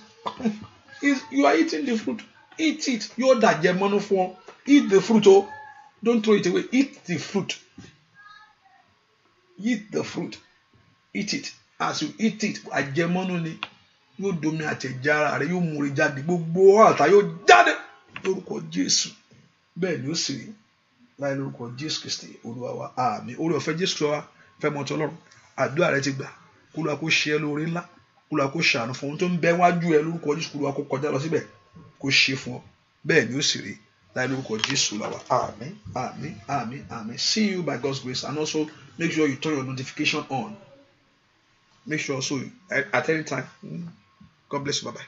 You are eating the fruit. Eat it. You're that German form. Eat the fruit. Oh, don't throw it away. Eat the fruit. Eat the fruit. Eat it. As you eat it, a German only. You do me at a jar. You move jáde. Gbogbo ata yóò jáde. Lórúkọ Jésù. Bẹ́ẹ̀ ni ó sì rí. Láì lórúkọ Jésù Kristi Olúwa wa. Àmín. Oore ọ̀fẹ́ Jésù wa fẹ́ mọ̀ t'Ọlọ́run. Àdúrà rẹ ti gbà. Olúwa kó ṣe ẹ́ lóore ńlá. Olúwa kó ṣàánú fún ohun tó ń bẹ wájú ẹ lórúkọ Jésù. Olúwa kó kọjá lọ síbẹ̀. Kó ṣe fún ọ. Bẹ́ẹ̀ ni ó sì rí. Láì lórúkọ Jésù Olúwa wa. Àmín, àmín, àmín, àmín. See you by God's grace, and also make sure you turn your notification on. Make sure so at any time. God bless you. Bye bye.